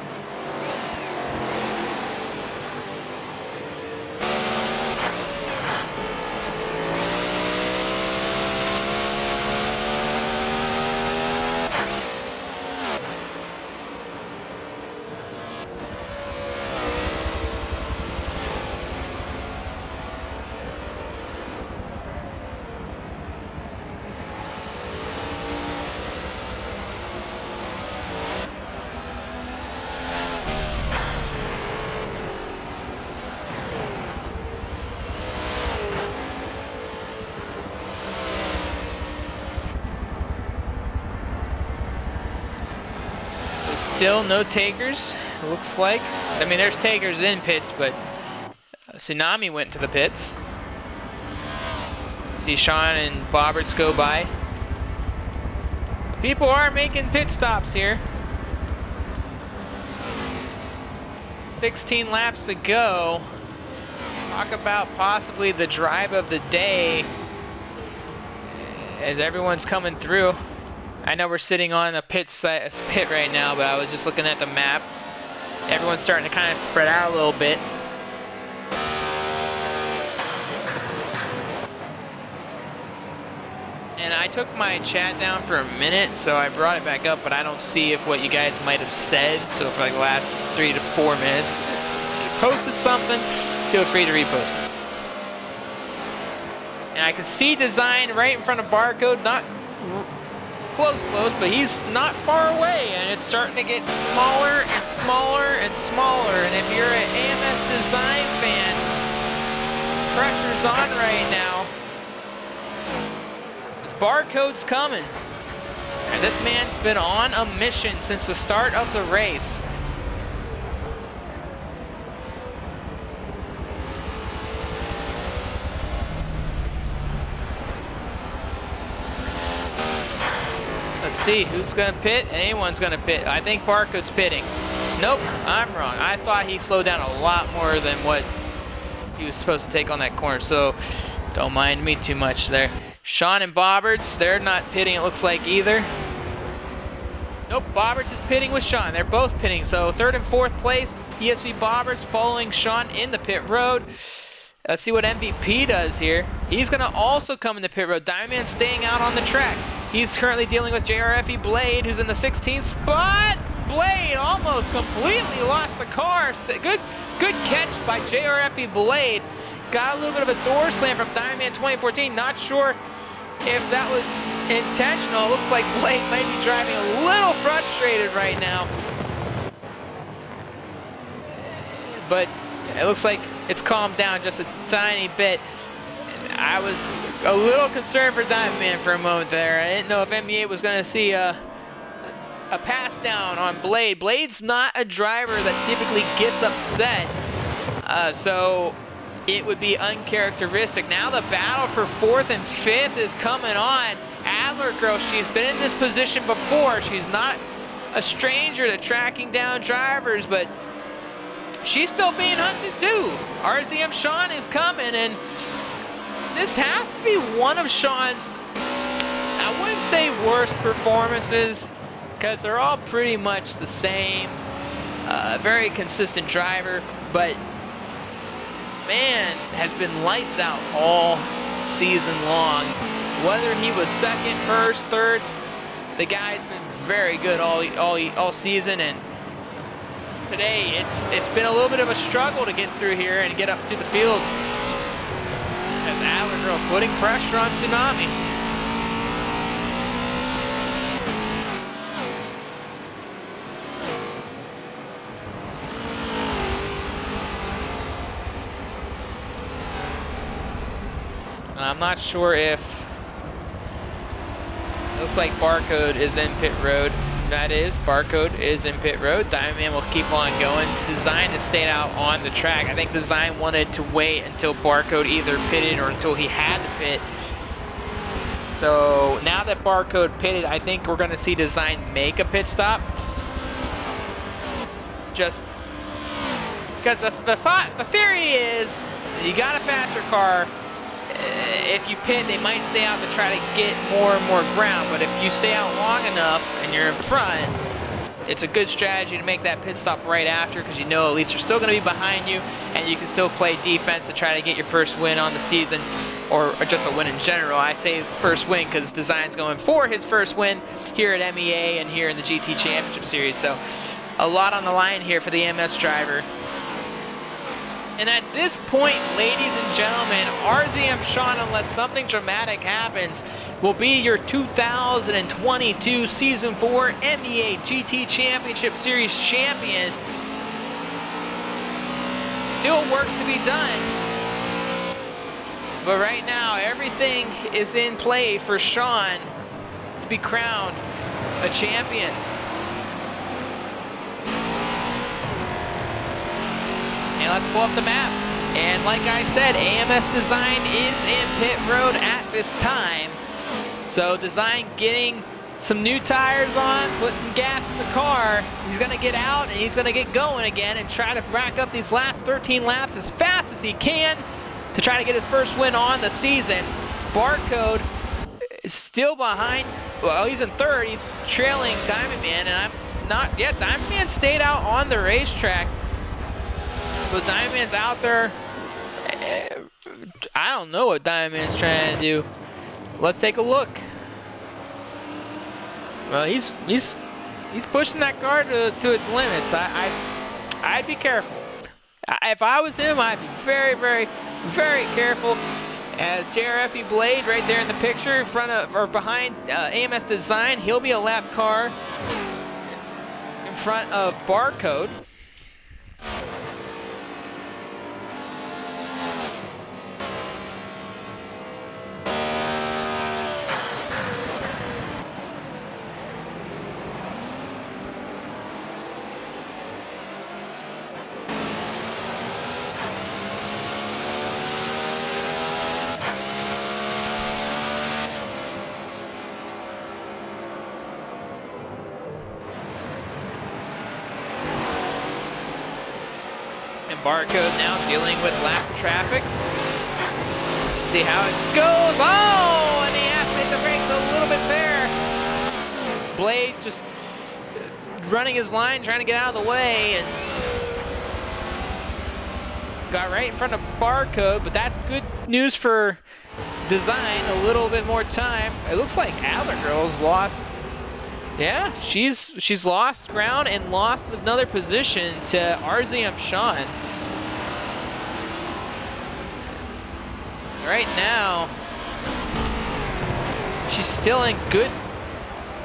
Still no takers, it looks like. I mean, there's takers in pits, but Tsunami went to the pits. See Sean and Bobberts go by. People are making pit stops here. 16 laps to go. Talk about possibly the drive of the day as everyone's coming through. I know we're sitting on a pit right now, but I was just looking at the map. Everyone's starting to kind of spread out a little bit. And I took my chat down for a minute, so I brought it back up, but I don't see if what you guys might have said. So for like the last 3 to 4 minutes, if you posted something, feel free to repost it. And I can see Design right in front of Barcode, not close, but he's not far away, and it's starting to get smaller and smaller and smaller. And if you're an AMS Design fan, pressure's on right now. This Barcode's coming. And this man's been on a mission since the start of the race. Let's see who's gonna pit. Anyone's gonna pit. I think Barcode's pitting. Nope, I'm wrong. I thought he slowed down a lot more than what he was supposed to take on that corner, so don't mind me too much there. Sean and Bobberts, they're not pitting, it looks like, either. Nope, Bobberts is pitting with Sean. They're both pitting, so 3rd and 4th place, ESV Bobberts following Sean in the pit road. Let's see what MVP does here. He's gonna also come in the pit road. Diamond staying out on the track. He's currently dealing with JRFE Blade, who's in the 16th spot. Blade almost completely lost the car. Good catch by JRFE Blade. Got a little bit of a door slam from Diamond 2014. Not sure if that was intentional. Looks like Blade might be driving a little frustrated right now. But it looks like it's calmed down just a tiny bit. I was a little concerned for Diamond Man for a moment there. I didn't know if MEA was going to see a pass down on Blade. Blade's not a driver that typically gets upset, so it would be uncharacteristic. Now the battle for 4th and 5th is coming on. Adler Girl, she's been in this position before. She's not a stranger to tracking down drivers, but she's still being hunted too. RZM Sean is coming, and this has to be one of Sean's, I wouldn't say worst performances, because they're all pretty much the same. Very consistent driver, but man, has been lights out all season long. Whether he was 2nd, 1st, 3rd, the guy's been very good all season, and today it's been a little bit of a struggle to get through here and get up to the field. As Adler Girl putting pressure on Tsunami. And I'm not sure if, looks like Barcode is in pit road. That is, Barcode is in pit road. Diamond Man will keep on going. Design to stay out on the track. I think Design wanted to wait until Barcode either pitted or until he had to pit. So now that Barcode pitted, I think we're going to see Design make a pit stop. Just because the theory is you got a faster car. If you pit, they might stay out to try to get more and more ground, but if you stay out long enough and you're in front, it's a good strategy to make that pit stop right after, because you know at least you're still going to be behind you and you can still play defense to try to get your first win on the season, or just a win in general. I say first win because Design's going for his first win here at MEA and here in the GT Championship Series, so a lot on the line here for the MS driver. And at this point, ladies and gentlemen, RZM Sean, unless something dramatic happens, will be your 2022 Season 4 MEA GT Championship Series champion. Still work to be done. But right now, everything is in play for Sean to be crowned a champion. And let's pull up the map. And like I said, AMS Design is in pit road at this time. So Design getting some new tires on, put some gas in the car. He's going to get out and he's going to get going again and try to rack up these last 13 laps as fast as he can to try to get his first win on the season. Barcode is still behind. Well, he's in third. He's trailing Diamond Man, and I'm not yet. Diamond Man stayed out on the racetrack. So Diamond Man's out there. I don't know what Diamond Man's trying to do. Let's take a look. Well, he's pushing that car to its limits. I'd be careful. If I was him, I'd be very, very, very careful. As JRFE Blade right there in the picture, in front of or behind AMS Design, he'll be a lap car in front of Barcode. Barcode now dealing with lap traffic. Let's see how it goes. Oh, and he has to hit the brakes a little bit there. Blade just running his line, trying to get out of the way, and got right in front of Barcode, but that's good news for Design. A little bit more time. It looks like Adler Girl's lost. Yeah, she's lost ground and lost another position to RZM Sean. Right now, she's still in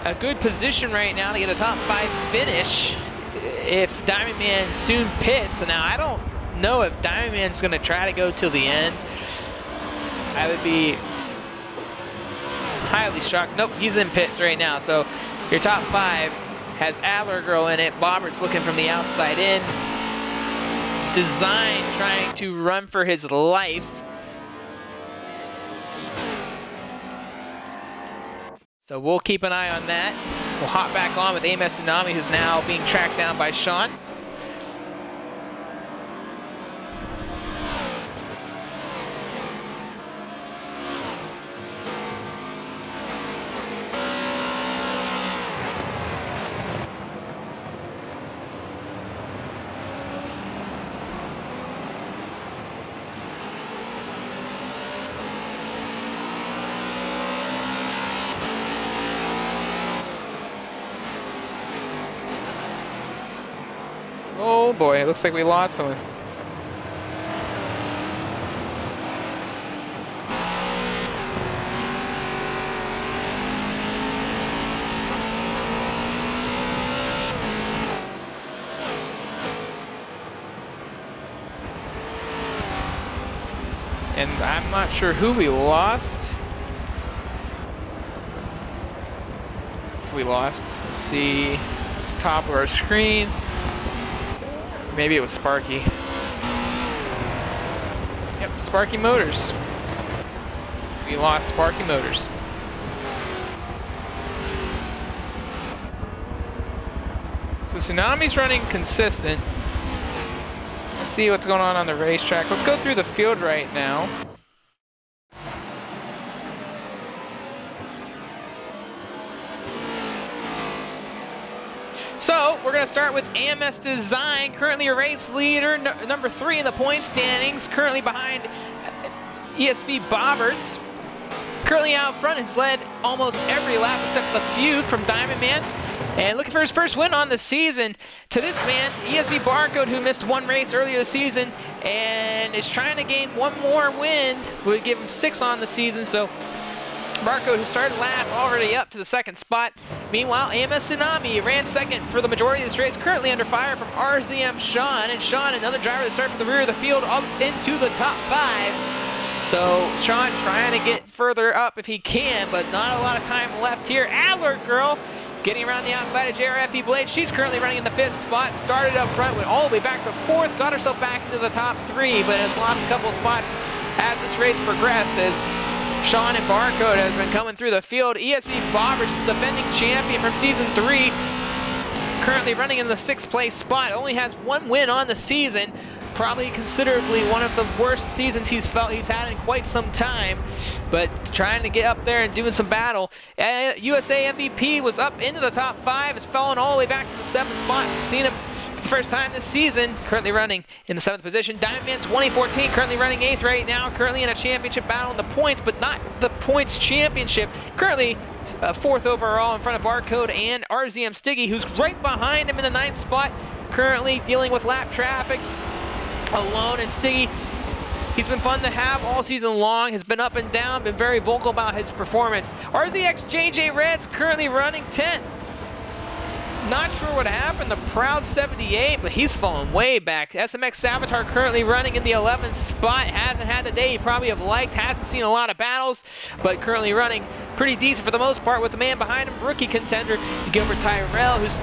a good position right now to get a top 5 finish if Diamond Man soon pits. And now I don't know if Diamond Man's going to try to go till the end. I would be highly shocked. Nope, he's in pits right now. So your top 5 has Adler Girl in it. Bobbert's looking from the outside in. Design trying to run for his life. So we'll keep an eye on that. We'll hop back on with AMS Tsunami, who's now being tracked down by Sean. Oh boy, it looks like we lost someone. And I'm not sure who we lost. If we lost, let's see. It's top of our screen. Maybe it was Sparky. Yep, Sparky Motors. We lost Sparky Motors. So Tsunami's running consistent. Let's see what's going on the racetrack. Let's go through the field right now. So, we're going to start with AMS Design, currently a race leader, number 3 in the point standings, currently behind ESV Bobberts. Currently out front, has led almost every lap except the feud from Diamond Man. And looking for his first win on the season. To this man, ESV Barcode, who missed one race earlier this season and is trying to gain one more win, would give him 6 on the season. So Barcode, who started last, already up to the 2nd spot. Meanwhile, AMS Tsunami ran 2nd for the majority of this race, currently under fire from RZM Sean. And Sean, another driver that started from the rear of the field, up into the top 5. So Sean trying to get further up if he can, but not a lot of time left here. Adler Girl getting around the outside of JRFE Blade. She's currently running in the 5th spot. Started up front, went all the way back to 4th, got herself back into the top 3, but has lost a couple of spots as this race progressed, as Sean and Barcode has been coming through the field. ESV Bobbers, defending champion from Season 3, currently running in the 6th place spot, only has 1 win on the season. Probably considerably one of the worst seasons he's had in quite some time, but trying to get up there and doing some battle. USA MVP was up into the top 5, has fallen all the way back to the 7th spot. We've seen him for the first time this season, currently running in the 7th position. Diamond Man 2014 currently running 8th right now, currently in a championship battle in the points, but not the points championship. Currently 4th overall in front of Barcode and RZM Stiggy, who's right behind him in the 9th spot, currently dealing with lap traffic alone. And Stiggy, he's been fun to have all season long, has been up and down, been very vocal about his performance. RZX JJ Red's currently running 10th. Not sure what happened to Proud 78, but he's fallen way back. SMX Savitar currently running in the 11th spot. Hasn't had the day he probably have liked, hasn't seen a lot of battles, but currently running pretty decent for the most part with the man behind him, rookie contender Gilbert Tyrell, who's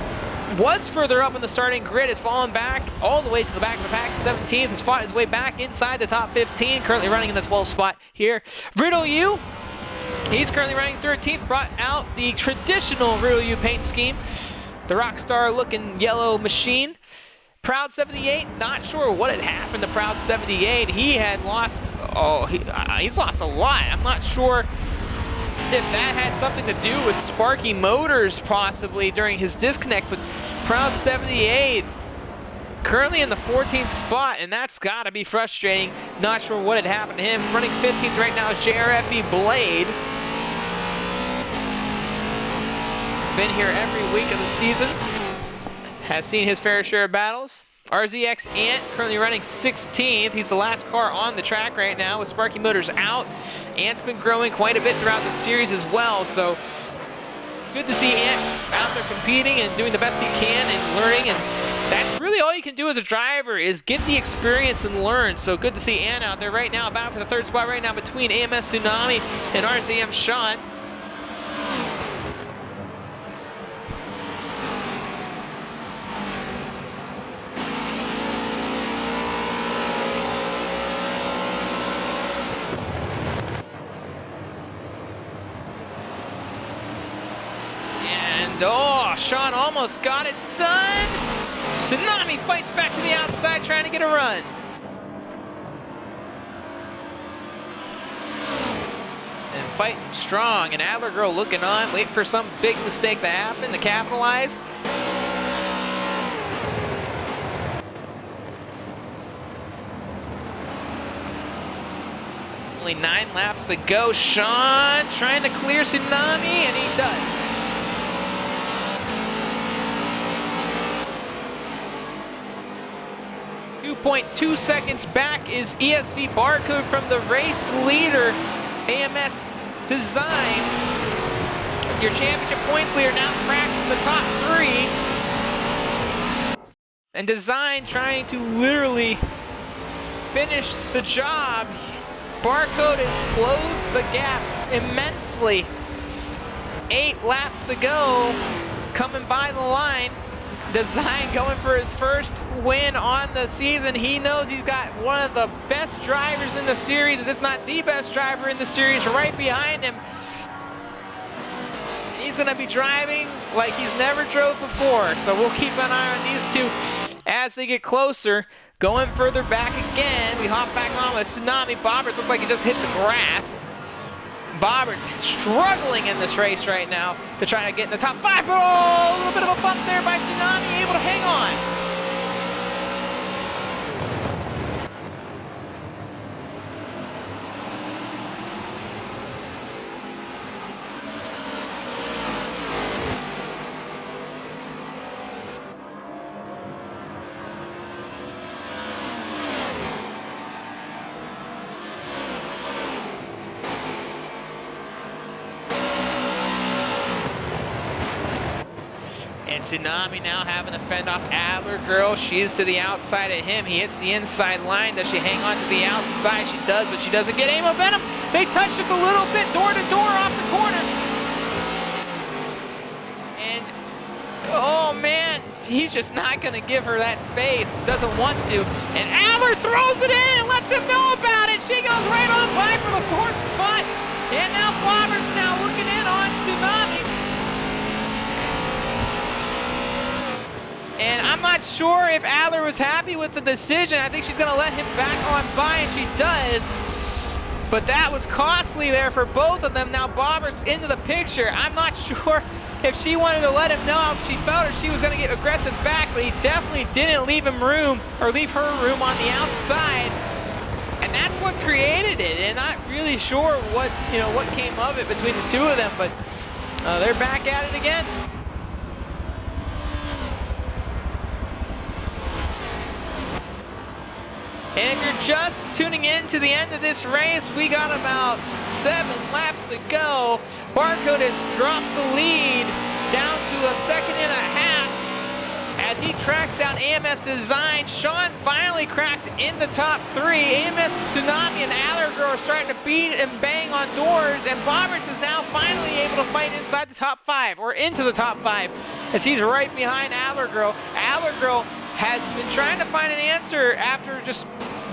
was further up in the starting grid, has fallen back all the way to the back of the pack. 17th, has fought his way back inside the top 15, currently running in the 12th spot here. Riddle U, he's currently running 13th, brought out the traditional Riddle U paint scheme, the Rockstar looking yellow machine. Proud 78, not sure what had happened to Proud 78. He had lost, he's lost a lot. I'm not sure if that had something to do with Sparky Motors possibly during his disconnect, but Proud 78 currently in the 14th spot, and that's got to be frustrating. Not sure what had happened to him. Running 15th right now is JRFE Blade. Been here every week of the season. Has seen his fair share of battles. RZX Ant currently running 16th. He's the last car on the track right now with Sparky Motors out. Ant's been growing quite a bit throughout the series as well, so good to see Ant out there competing and doing the best he can and learning, and that's really all you can do as a driver is get the experience and learn. So good to see Ant out there right now, battle for the 3rd spot right now between AMS Tsunami and RZM Sean. Oh, Sean almost got it done. Tsunami fights back to the outside, trying to get a run. And fighting strong, and Adler Girl looking on, waiting for some big mistake to happen to capitalize. Only 9 laps to go. Sean trying to clear Tsunami, and he does. 2.2 seconds back is ESV Barcode from the race leader, AMS Design. Your championship points leader now cracked the top 3. And Design trying to literally finish the job. Barcode has closed the gap immensely. 8 laps to go, coming by the line. Design going for his first win on the season. He knows he's got one of the best drivers in the series, if not the best driver in the series, right behind him. He's going to be driving like he's never drove before, so we'll keep an eye on these two as they get closer. Going further back again, we hop back on with Tsunami. Bobbers looks like he just hit the grass. Bobbers struggling in this race right now to try to get in the top 5. Oh, a little bit of a bump there by Tsunami, able to hang on. And Tsunami now having to fend off Adler Girl. She's to the outside of him. He hits the inside line. Does she hang on to the outside? She does, but she doesn't get aim of venom. They touch just a little bit, door to door off the corner. And, oh man, he's just not gonna give her that space. Doesn't want to. And Adler throws it in and lets him know about it. She goes right on by for the 4th spot. And I'm not sure if Adler was happy with the decision. I think she's going to let him back on by, and she does. But that was costly there for both of them. Now Bobbert's into the picture. I'm not sure if she wanted to let him know if she felt she was going to get aggressive back, but he definitely didn't leave him room, or leave her room on the outside. And that's what created it. And not really sure what came of it between the two of them, but they're back at it again. And if you're just tuning in to the end of this race, we got about 7 laps to go. Barcode has dropped the lead down to a 1.5 seconds as he tracks down AMS Design. Sean finally cracked in the top 3. AMS Tsunami and Adler Girl are starting to beat and bang on doors, and Bobbers is now finally able to fight inside the top 5, or into the top 5, as he's right behind Adler Girl. Adler Girl has been trying to find an answer after just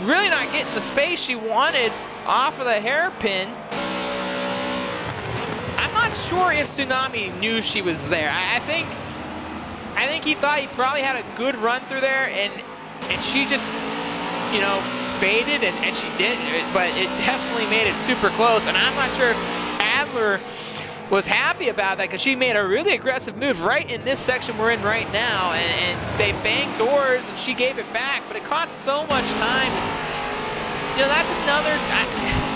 really not getting the space she wanted off of the hairpin. I'm not sure if Tsunami knew she was there. I think he thought he probably had a good run through there, and she just, faded, and she did, but it definitely made it super close. And I'm not sure if Adler was happy about that, because she made a really aggressive move right in this section we're in right now, and they banged doors and she gave it back, but it cost so much time. That's another,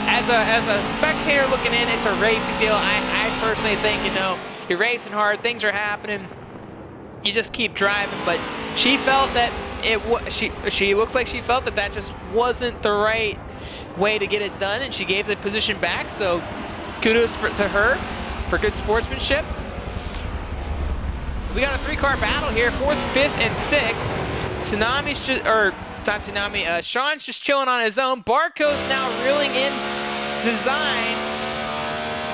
as a spectator looking in, it's a racing deal. I personally think, you're racing hard, things are happening, you just keep driving, but she felt that she looks like she felt that just wasn't the right way to get it done, and she gave the position back, so kudos to her for good sportsmanship. We got a 3-car battle here, 4th, 5th, and 6th. Tsunami's just, or not Tsunami, Sean's just chilling on his own. Barcode's now reeling in Design.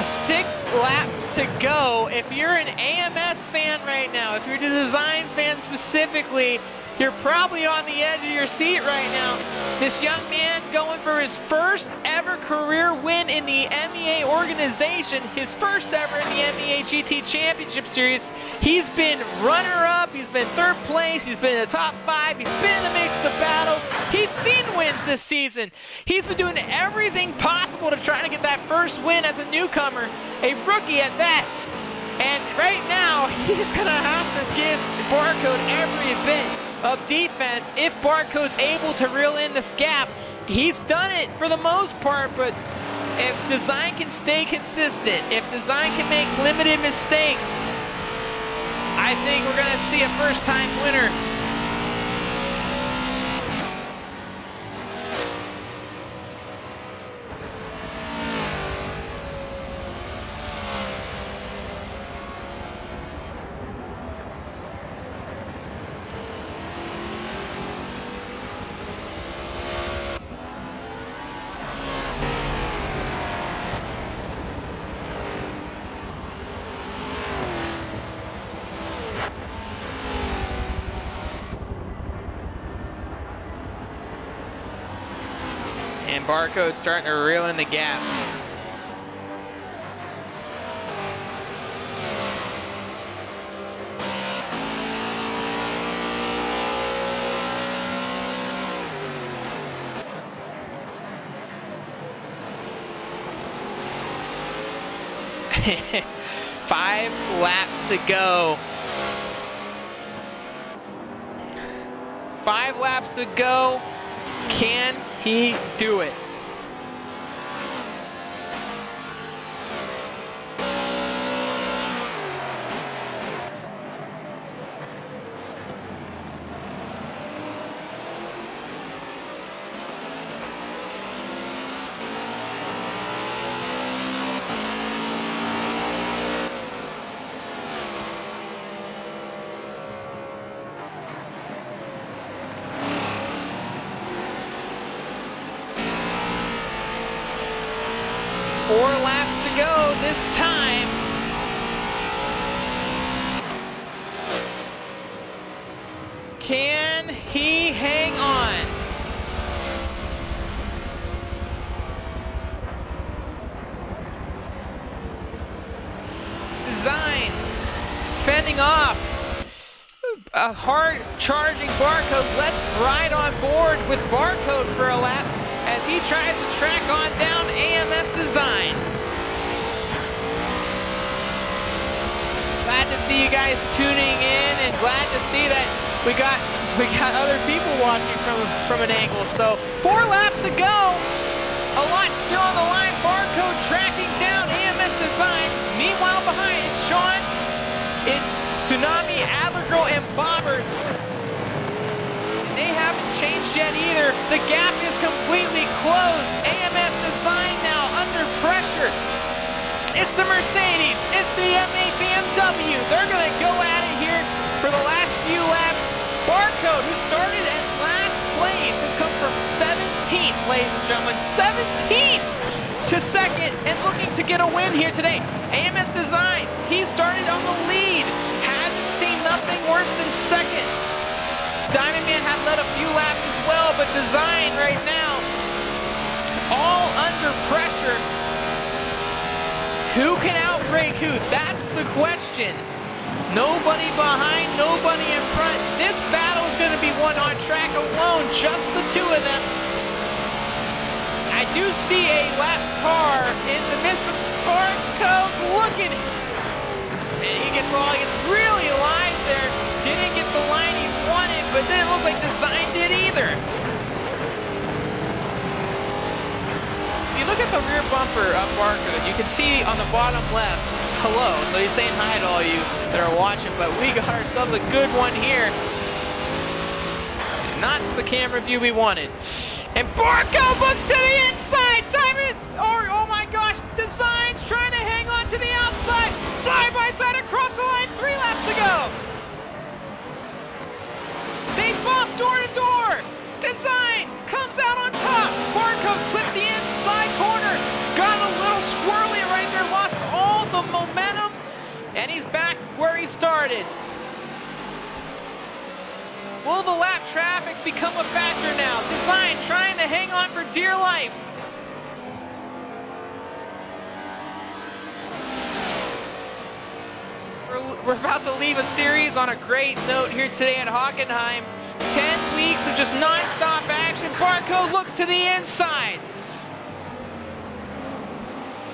6 laps to go. If you're an AMS fan right now, if you're the Design fan specifically, you're probably on the edge of your seat right now. This young man going for his first ever career win in the MEA organization, his first ever in the MEA GT Championship Series. He's been runner-up, he's been 3rd place, he's been in the top 5, he's been in the mix of battles, he's seen wins this season. He's been doing everything possible to try to get that first win as a newcomer, a rookie at that. And right now, he's gonna have to give Barcode every bit of defense. If Barcode's able to reel in this gap, he's done it for the most part, but if Design can stay consistent, if Design can make limited mistakes, I think we're gonna see a first-time winner. And Barcode's starting to reel in the gap. Five laps to go. 5 laps to go. Can he do it? Four laps to go this time. Can he hang on? Design fending off a hard charging Barcode. Let's ride on board with Barcode for a lap as he tries to track on down AMS Design. Glad to see you guys tuning in, and glad to see that we got other people watching from an angle. So 4 laps to go. A lot still on the line. Barcode tracking down AMS Design. Meanwhile, behind is Sean. It's Tsunami, Adlergirl, and Bobbers. They haven't changed yet either. The gap is completely closed. AMS Design now under pressure. It's the Mercedes. It's the MEA BMW. They're going to go at it here for the last few laps. Barcode, who started at last place, has come from 17th, ladies and gentlemen. 17th to 2nd and looking to get a win here today. AMS Design, he started on the lead. Hasn't seen nothing worse than 2nd. Diamond Man had led a few laps as well, but Design right now, all under pressure. Who can outbreak who? That's the question. Nobody behind, nobody in front. This battle is going to be won on track alone, just the 2 of them. I do see a lap car in the midst of Barcode looking. And he gets really alive there. Didn't get the line he wanted, but didn't look like Design did either. If you look at the rear bumper of Barcode, you can see on the bottom left, hello. So he's saying hi to all you that are watching, but we got ourselves a good one here. Not the camera view we wanted. And Barcode looks to the inside. Diamond, oh my gosh, Design's trying to hang on to the outside. Side by side across the line, 3 laps to go. They bump door to door. Design comes out on top. Barcode clipped the inside corner. Got a little squirrely right there, lost all the momentum, and he's back where he started. Will the lap traffic become a factor now? Design trying to hang on for dear life. We're about to leave a series on a great note here today at Hockenheim. 10 weeks of just non-stop action. Barcode looks to the inside.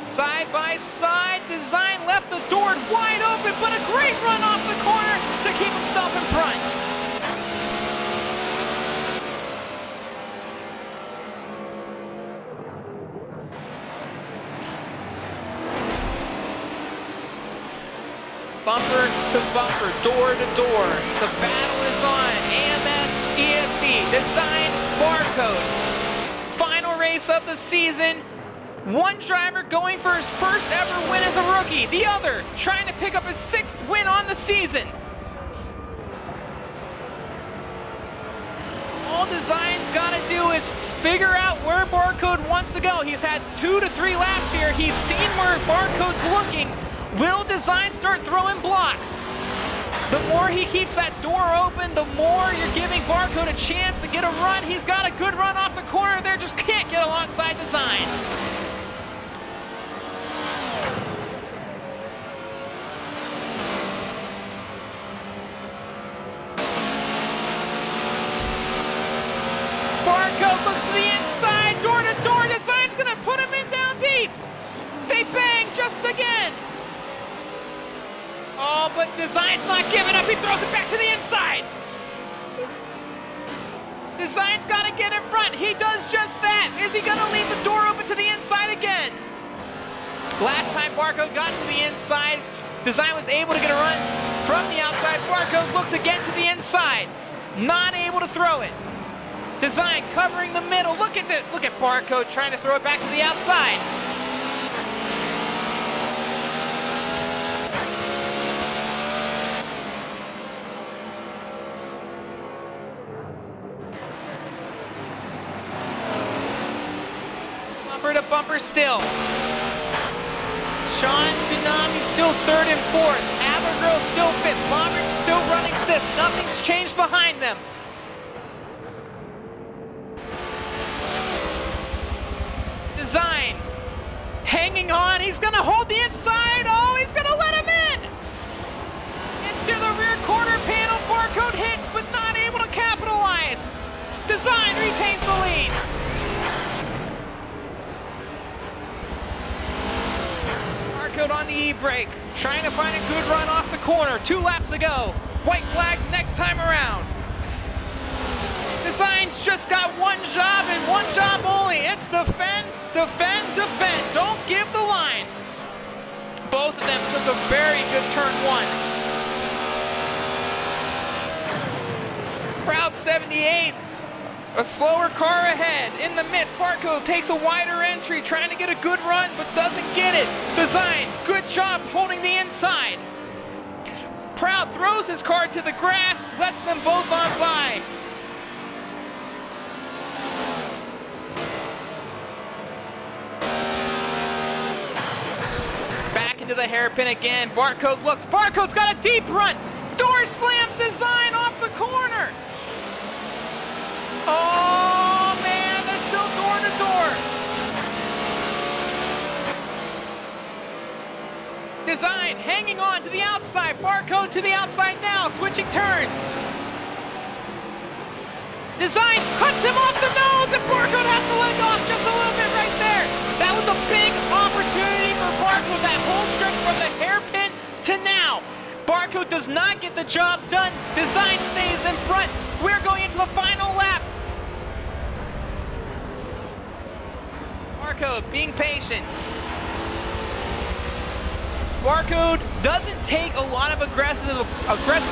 Side by side, Design left the door wide open, but a great run off the corner to keep himself in front. Bumper to bumper, door to door. The battle is on. AMS, ESP, Design, Barcode. Final race of the season. One driver going for his first ever win as a rookie. The other trying to pick up his 6th win on the season. All Design's got to do is figure out where Barcode wants to go. He's had 2 to 3 laps here. He's seen where Barcode's looking. Will Design start throwing blocks? The more he keeps that door open, the more you're giving Barcode a chance to get a run. He's got a good run off the corner there, just can't get alongside Design. Barcode looks to the inside, door to door. Design's gonna put him in down deep. They bang just again. Oh, but Design's not giving up. He throws it back to the inside. Design's got to get in front. He does just that. Is he going to leave the door open to the inside again? Last time Barcode got to the inside, Design was able to get a run from the outside. Barcode looks again to the inside. Not able to throw it. Design covering the middle. Look at Barcode trying to throw it back to the outside. Bumper to bumper still. Sean Tsunami still 3rd and 4th. Abergirl still 5th. Bomber's still running 6th. Nothing's changed behind them. Design hanging on. He's going to hold the inside. Oh, he's going to let him in. Into the rear quarter panel. Barcode hit. Design retains the lead. Barcode on the e-brake, trying to find a good run off the corner. 2 laps to go. White flag next time around. Design's just got one job and one job only. It's defend, defend, defend. Don't give the line. Both of them took a very good turn 1. Proud 78, a slower car ahead. In the mist, Barcode takes a wider entry, trying to get a good run, but doesn't get it. Design, good job holding the inside. Proud throws his car to the grass, lets them both on by. Back into the hairpin again. Barcode looks. Barcode's got a deep run. Door slams Design off the corner. Oh man, they're still door to door. Design hanging on to the outside. Barcode to the outside now, switching turns. Design cuts him off the nose, and Barcode has to let go off just a little bit right there. That was a big opportunity for Barcode, that whole stretch from the hairpin to now. Barcode does not get the job done. Design stays in front. We're going into the final lap. Barcode being patient. Barcode doesn't take a lot of aggressive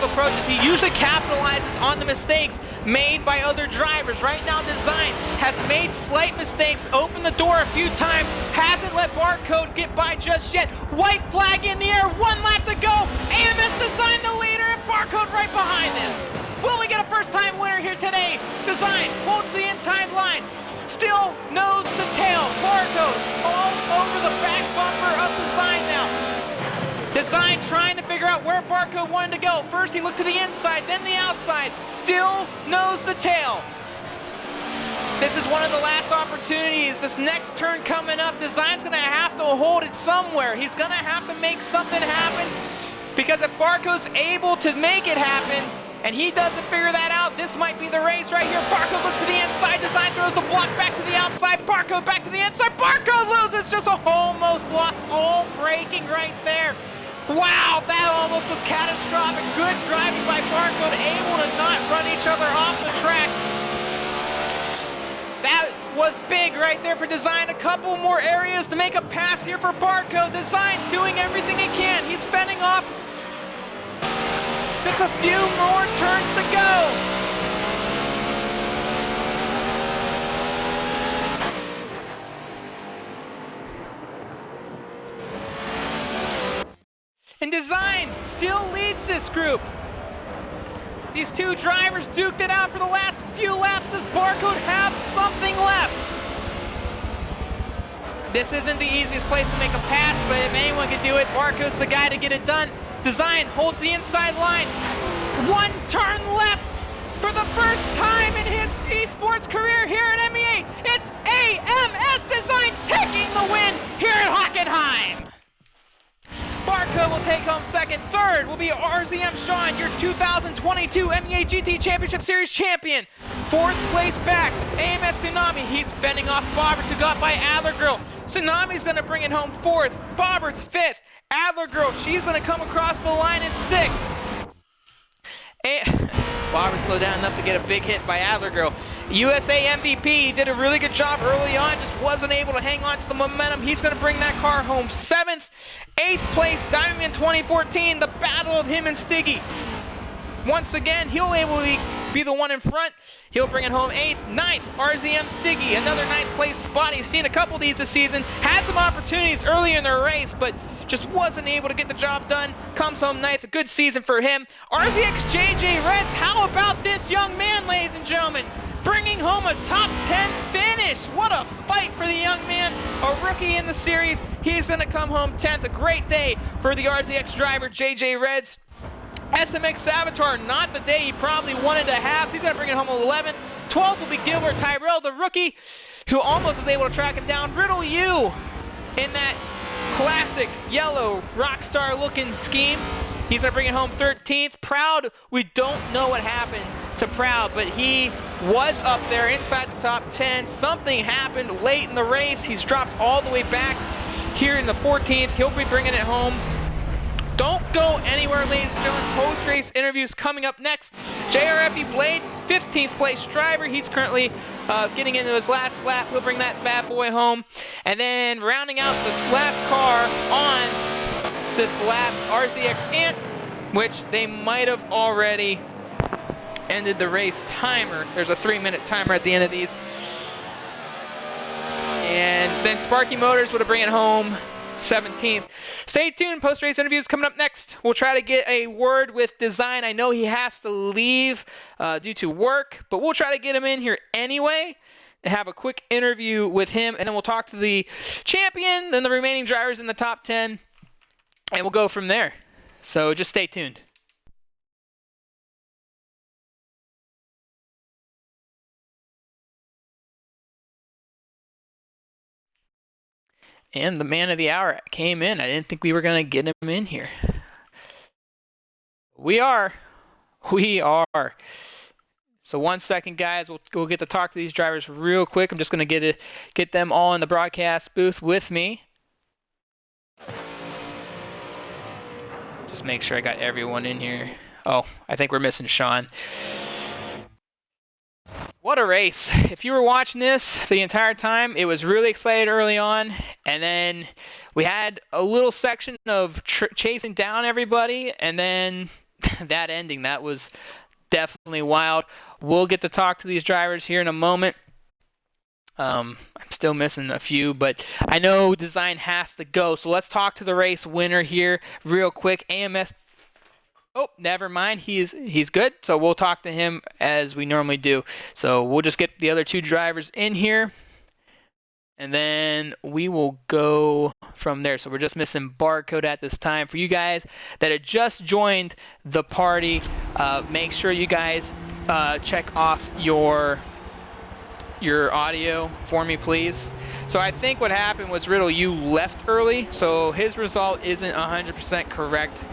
approaches. He usually capitalizes on the mistakes made by other drivers. Right now, Design has made slight mistakes, opened the door a few times, hasn't let Barcode get by just yet. White flag in the air, 1 lap to go. AMS Design the leader, and Barcode right behind him. Will we get a first-time winner here today? Design holds the inside line. Still nose to tail. Barcode all over the back bumper of Design now. Design trying to figure out where Barcode wanted to go. First he looked to the inside, then the outside. Still nose to tail. This is one of the last opportunities. This next turn coming up, Design's gonna have to hold it somewhere. He's gonna have to make something happen, because if Barcode's able to make it happen, and he doesn't figure that out, this might be the race right here. Barcode looks to the inside. Design throws the block back to the outside. Barcode back to the inside. Barcode loses. Just almost lost all braking right there. Wow, that almost was catastrophic. Good driving by Barcode, able to not run each other off the track. That was big right there for Design. A couple more areas to make a pass here for Barcode. Design doing everything he can. He's fending off. Just a few more turns to go. And Design still leads this group. These two drivers duked it out for the last few laps. Does Barcode have something left? This isn't the easiest place to make a pass, but if anyone can do it, Barcode's the guy to get it done. Design holds the inside line. 1 turn left for the first time in his esports career here at MEA. It's AMS Design taking the win here at Hockenheim. Barcode will take home second. Third will be RZM Sean, your 2022 MEA GT Championship Series champion. Fourth place back, AMS Tsunami. He's fending off Bobbert, who got by Adler Girl. Tsunami's gonna bring it home fourth. Bobbert's fifth. Adler Girl, she's gonna come across the line in sixth. Bobbert slowed down enough to get a big hit by Adler Girl. USA MVP did a really good job early on, just wasn't able to hang on to the momentum. He's gonna bring that car home seventh. Eighth place, Diamond 2014, the battle of him and Stiggy. Once again, he'll able to be the one in front. He'll bring it home eighth. Ninth, RZM Stiggy, another ninth place spot. He's seen a couple of these this season. Had some opportunities early in their race, but just wasn't able to get the job done. Comes home ninth, a good season for him. RZX JJ Reds, how about this young man, ladies and gentlemen? Bringing home a top 10 finish. What a fight for the young man, a rookie in the series. He's gonna come home 10th, a great day for the RZX driver, JJ Reds. SMX Savitar, not the day he probably wanted to have. He's gonna bring it home 11th. 12th will be Gilbert Tyrell, the rookie, who almost was able to track him down. Riddle U in that classic yellow rockstar looking scheme. He's gonna bring it home 13th. Proud, we don't know what happened to Proud, but he was up there inside the top 10. Something happened late in the race. He's dropped all the way back here in the 14th. He'll be bringing it home. Don't go anywhere, ladies and gentlemen. Post-race interviews coming up next. JRFE Blade, 15th place driver. He's currently getting into his last lap. He'll bring that bad boy home. And then rounding out the last car on this lap, RZX Ant, which they might have already ended the race timer. There's a 3-minute timer at the end of these. And then Sparky Motors would have bring it home 17th. Stay tuned. Post-race interviews coming up next. We'll try to get a word with Design. I know he has to leave due to work, but we'll try to get him in here anyway and have a quick interview with him. And then we'll talk to the champion, then the remaining drivers in the top 10, and we'll go from there. So just stay tuned. And the man of the hour came in. I didn't think we were going to get him in here. We are. So 1 second, guys. We'll get to talk to these drivers real quick. I'm just going to get them all in the broadcast booth with me. Just make sure I got everyone in here. Oh, I think we're missing Sean. What a race. If you were watching this the entire time, it was really exciting early on, and then we had a little section of chasing down everybody, and then that ending, that was definitely wild. We'll get to talk to these drivers here in a moment. I'm still missing a few, but I know Design has to go, so let's talk to the race winner here real quick. AMS. Oh, never mind. He's good. So we'll talk to him as we normally do. So we'll just get the other two drivers in here, and then we will go from there. So we're just missing Barcode at this time. For you guys that had just joined the party, make sure you guys check off your audio for me, please. So I think what happened was, Riddle, you left early, so his result isn't 100% correct.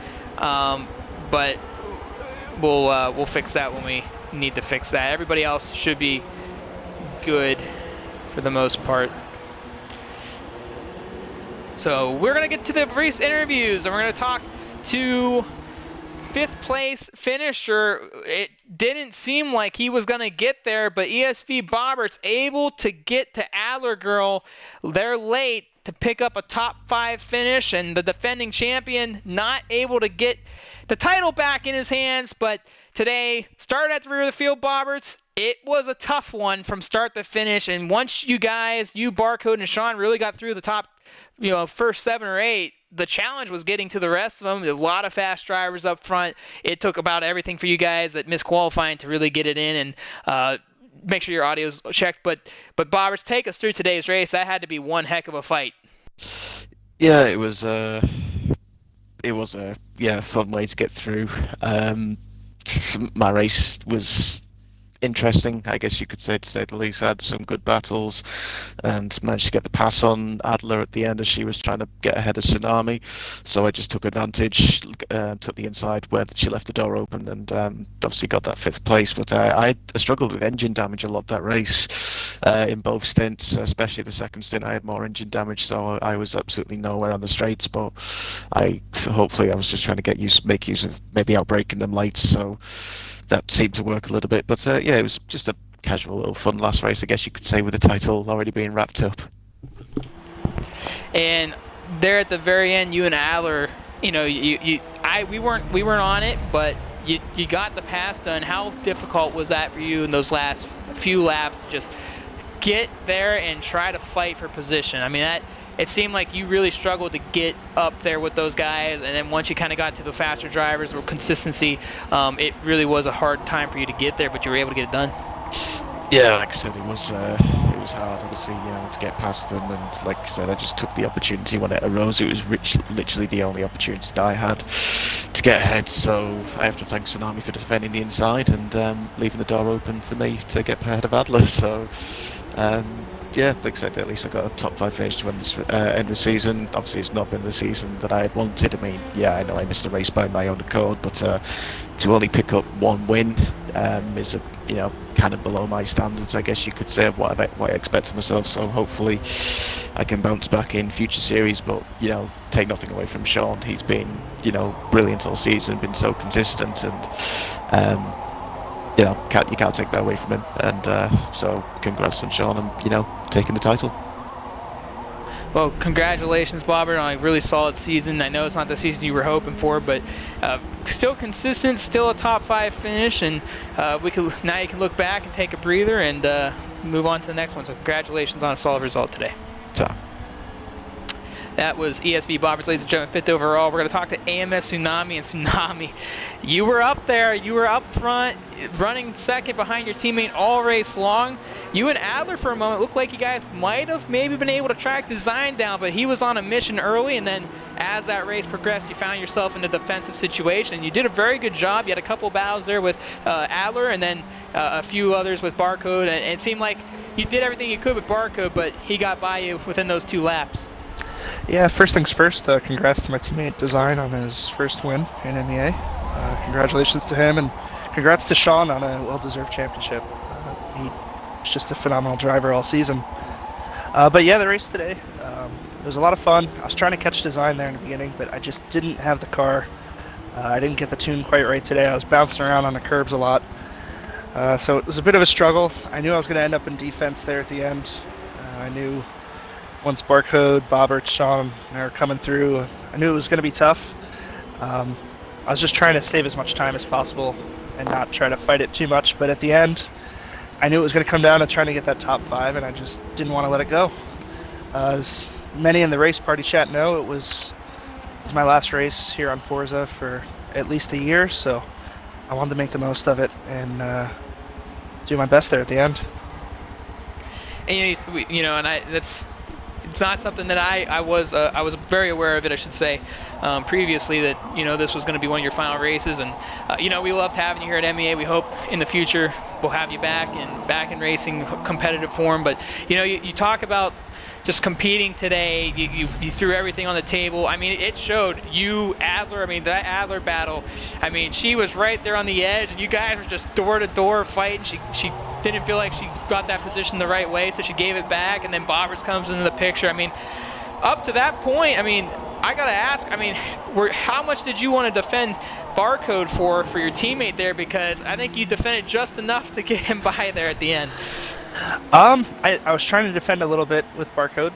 But we'll fix that when we need to fix that. Everybody else should be good for the most part. So we're going to get to the race interviews, and we're going to talk to 5th place finisher. It didn't seem like he was going to get there, but ESV Bobbert's able to get to Adler Girl. They're late to pick up a top 5 finish, and the defending champion not able to get the title back in his hands. But today, started at the rear of the field, Bobberts. It was a tough one from start to finish, and once you guys, Barcode and Sean, really got through the top, first 7 or 8, the challenge was getting to the rest of them. A lot of fast drivers up front. It took about everything for you guys that missed qualifying to really get it in, and make sure your audio's checked. But Bobberts, take us through today's race. That had to be one heck of a fight. Yeah, it was a fun way to get through. My race was interesting, I guess you could say, to say the least. I had some good battles and managed to get the pass on Adler at the end as she was trying to get ahead of Tsunami. So I just took advantage, took the inside where she left the door open, and obviously got that 5th place. But I struggled with engine damage a lot that race in both stints, especially the second stint. I had more engine damage, so I was absolutely nowhere on the straights. But hopefully I was just trying to make use of maybe outbraking them lights, so that seemed to work a little bit. But yeah, it was just a casual little fun last race, I guess you could say, with the title already being wrapped up. And there at the very end, you and Adler, we weren't on it, but you got the pass done. How difficult was that for you in those last few laps to just get there and try to fight for position? I mean, it seemed like you really struggled to get up there with those guys, and then once you kind of got to the faster drivers or consistency, it really was a hard time for you to get there, but you were able to get it done. Yeah, like I said, it was hard, obviously, to get past them, and like I said, I just took the opportunity when it arose. It was literally the only opportunity that I had to get ahead, so I have to thank Tsunami for defending the inside and leaving the door open for me to get ahead of Adler. So yeah, like I said, at least I got a top 5 finish to win this end the season. Obviously, it's not been the season that I had wanted. I mean, yeah, I know I missed the race by my own accord, but to only pick up one win is kind of below my standards, I guess you could say, of what I expect of myself. So hopefully, I can bounce back in future series. But take nothing away from Sean. He's been brilliant all season, been so consistent, and you can't take that away from him. And so congrats on Sean and taking the title. Well, congratulations, Bobber, on a really solid season. I know it's not the season you were hoping for, but still consistent, still a top 5 finish, and now you can look back and take a breather and move on to the next one. So congratulations on a solid result today. So. That was ESV Bobbers, ladies and gentlemen, 5th overall. We're going to talk to AMS Tsunami. And Tsunami, you were up there. You were up front, running second behind your teammate all race long. You and Adler for a moment looked like you guys might have maybe been able to track Design down, but he was on a mission early, and then as that race progressed, you found yourself in a defensive situation. You did a very good job. You had a couple battles there with Adler and then a few others with Barcode, and it seemed like you did everything you could with Barcode, but he got by you within those 2 laps. Yeah, first things first, congrats to my teammate Design on his first win in MEA. Congratulations to him, and congrats to Sean on a well-deserved championship. He's just a phenomenal driver all season. But yeah, the race today, it was a lot of fun. I was trying to catch Design there in the beginning, but I just didn't have the car. I didn't get the tune quite right today. I was bouncing around on the curbs a lot. So it was a bit of a struggle. I knew I was going to end up in defense there at the end. I knew once Barcode, Bobbert, Sean are coming through, I knew it was going to be tough. I was just trying to save as much time as possible and not try to fight it too much. But at the end, I knew it was going to come down to trying to get that top 5, and I just didn't want to let it go. As many in the race party chat know, it was my last race here on Forza for at least a year, so I wanted to make the most of it and do my best there at the end. And it's not something that I was very aware of it, I should say, previously, that this was going to be one of your final races, and we loved having you here at MEA. We hope in the future we'll have you back in racing competitive form. But you talk about just competing today. You threw everything on the table. I mean, it showed. You, Adler, I mean, that Adler battle, I mean, she was right there on the edge, and you guys were just door to door fighting. She didn't feel like she got that position the right way, so she gave it back, and then Bobbers comes into the picture. I mean, up to that point, I mean, I gotta ask, I mean, how much did you want to defend Barcode for your teammate there? Because I think you defended just enough to get him by there at the end. I was trying to defend a little bit with Barcode.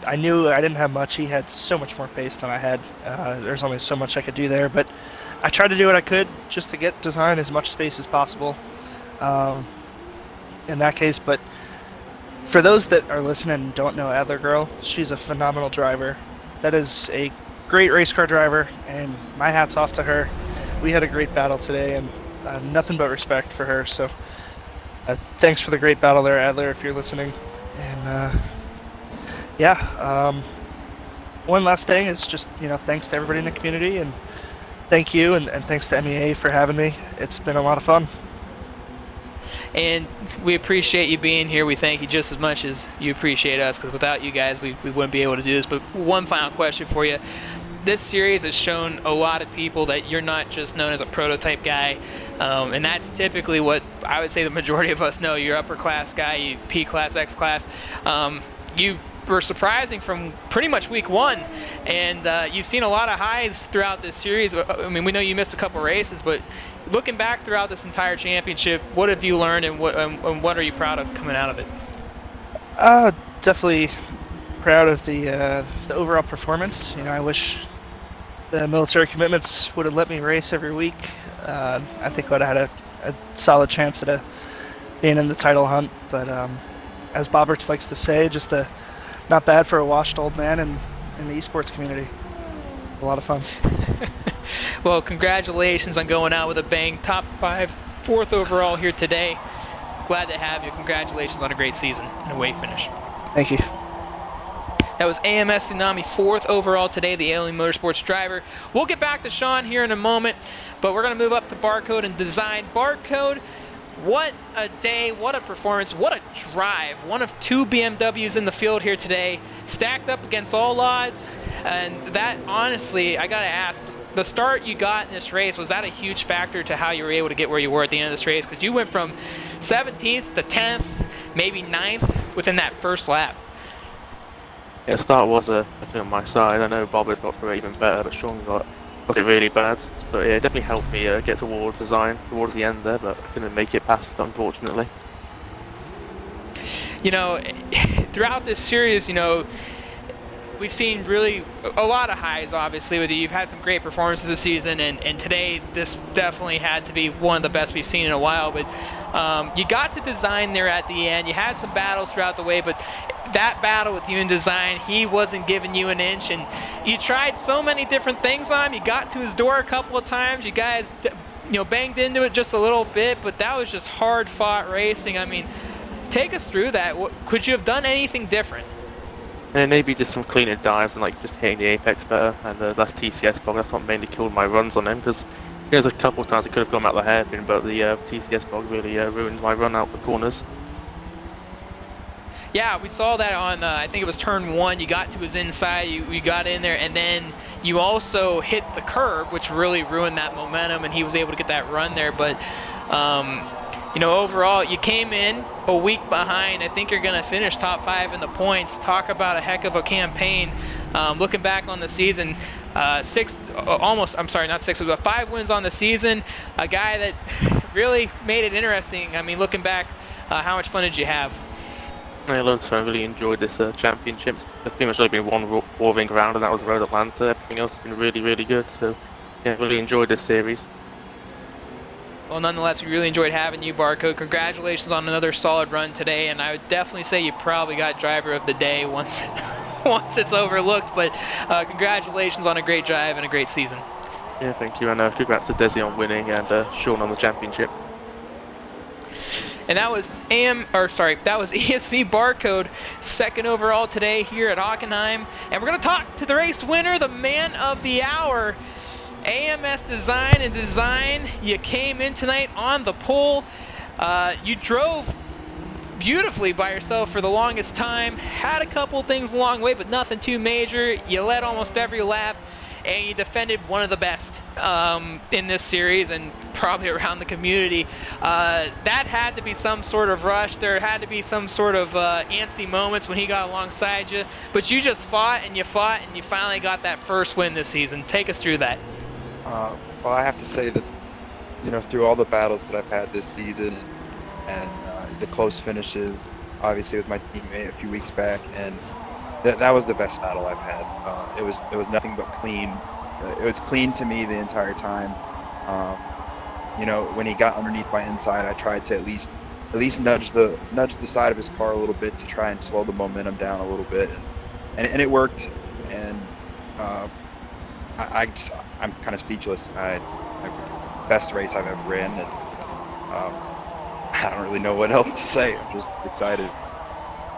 I knew I didn't have much. He had so much more pace than I had. There's only so much I could do there, but I tried to do what I could just to get Design as much space as possible in that case. But for those that are listening and don't know Adler Girl, she's a phenomenal driver. That is a great race car driver, and my hat's off to her. We had a great battle today, and nothing but respect for her. So thanks for the great battle there, Adler, if you're listening. And one last thing is just thanks to everybody in the community, and thank you, and thanks to MEA for having me. It's been a lot of fun. And we appreciate you being here. We thank you just as much as you appreciate us, because without you guys, we wouldn't be able to do this. But one final question for you. This series has shown a lot of people that you're not just known as a prototype guy, and that's typically what I would say the majority of us know. You're upper class guy, you P class, X class. You were surprising from pretty much week 1, and you've seen a lot of highs throughout this series. I mean, we know you missed a couple races, but looking back throughout this entire championship, what have you learned, and what are you proud of coming out of it? Definitely proud of the overall performance. I wish the military commitments would have let me race every week. I think I would have had a solid chance at being in the title hunt. But as Bobberts likes to say, just not bad for a washed old man in the esports community. A lot of fun. Well, congratulations on going out with a bang. Top 5, 4th overall here today. Glad to have you. Congratulations on a great season and a weight finish. Thank you. That was AMS Tsunami, 4th overall today, the Alien Motorsports driver. We'll get back to Sean here in a moment, but we're going to move up to Barcode and Design. Barcode, What a day, what a performance, what a drive. One of 2 BMWs in the field here today, stacked up against all odds. And that, honestly, I gotta ask, the start you got in this race, was that a huge factor to how you were able to get where you were at the end of this race? Because you went from 17th to 10th, maybe 9th within that first lap. Yeah, the start was a thing on my side. I know Bob has got through it even better, but Sean got it really bad. But yeah, it definitely helped me get towards design towards the end there, but I couldn't make it past, unfortunately. You know, throughout this series, you know, we've seen really a lot of highs, obviously, with you. You've had some great performances this season, and today this definitely had to be one of the best we've seen in a while. But you got to design there at the end. You had some battles throughout the way, but that battle with you in design, he wasn't giving you an inch, and you tried so many different things on him. You got to his door a couple of times. You guys, you know, banged into it just a little bit, but that was just hard-fought racing. I mean, take us through that. Could you have done anything different? And maybe just some cleaner dives and like just hitting the apex better, and that's TCS bog. That's what mainly killed my runs on him, because there's a couple of times I could have gone out the hairpin, but the TCS bog really ruined my run out the corners. Yeah, we saw that on, I think it was turn 1. You got to his inside, you got in there, and then you also hit the curb, which really ruined that momentum, and he was able to get that run there. But, you know, overall, you came in a week behind. I think you're going to finish top 5 in the points. Talk about a heck of a campaign. Looking back on the season, 5 wins on the season. A guy that really made it interesting. I mean, looking back, how much fun did you have? I loads of fun. I really enjoyed this championship. It's pretty much only been one warring round, and that was Road Atlanta. Everything else has been really, really good. So, yeah, really enjoyed this series. Well, nonetheless, we really enjoyed having you, Barcode. Congratulations on another solid run today, and I would definitely say you probably got driver of the day once it's overlooked. But congratulations on a great drive and a great season. Yeah, thank you, and congrats to Desi on winning and Sean on the championship. And that was ESV Barcode, 2nd overall today here at Hockenheim. And we're going to talk to the race winner, the man of the hour, AMS Design. You came in tonight on the pole. You drove beautifully by yourself for the longest time. Had a couple things along the way, but nothing too major. You led almost every lap, and you defended one of the best in this series and probably around the community. That had to be some sort of rush. There had to be some sort of antsy moments when he got alongside you. But you just fought, and you finally got that first win this season. Take us through that. Well, I have to say that, you know, through all the battles that I've had this season and the close finishes, obviously with my teammate a few weeks back, and that was the best battle I've had. It was nothing but clean. It was clean to me the entire time. You know, when he got underneath my inside, I tried to at least nudge the side of his car a little bit to try and slow the momentum down a little bit, and it worked. And I'm kind of speechless. Best race I've ever ran, and I don't really know what else to say. I'm just excited.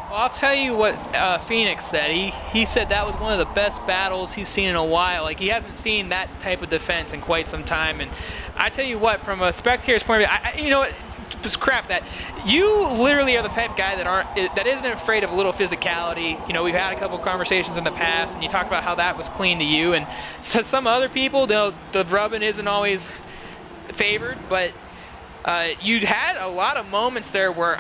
Well, I'll tell you what Phoenix said. He said that was one of the best battles he's seen in a while. Like, he hasn't seen that type of defense in quite some time. And I tell you what, from a spectator's point of view, you know what? Just crap that. You literally are the type of guy that isn't afraid of a little physicality. You know, we've had a couple of conversations in the past, and you talked about how that was clean to you. And so some other people, the rubbing isn't always favored, but you had a lot of moments there where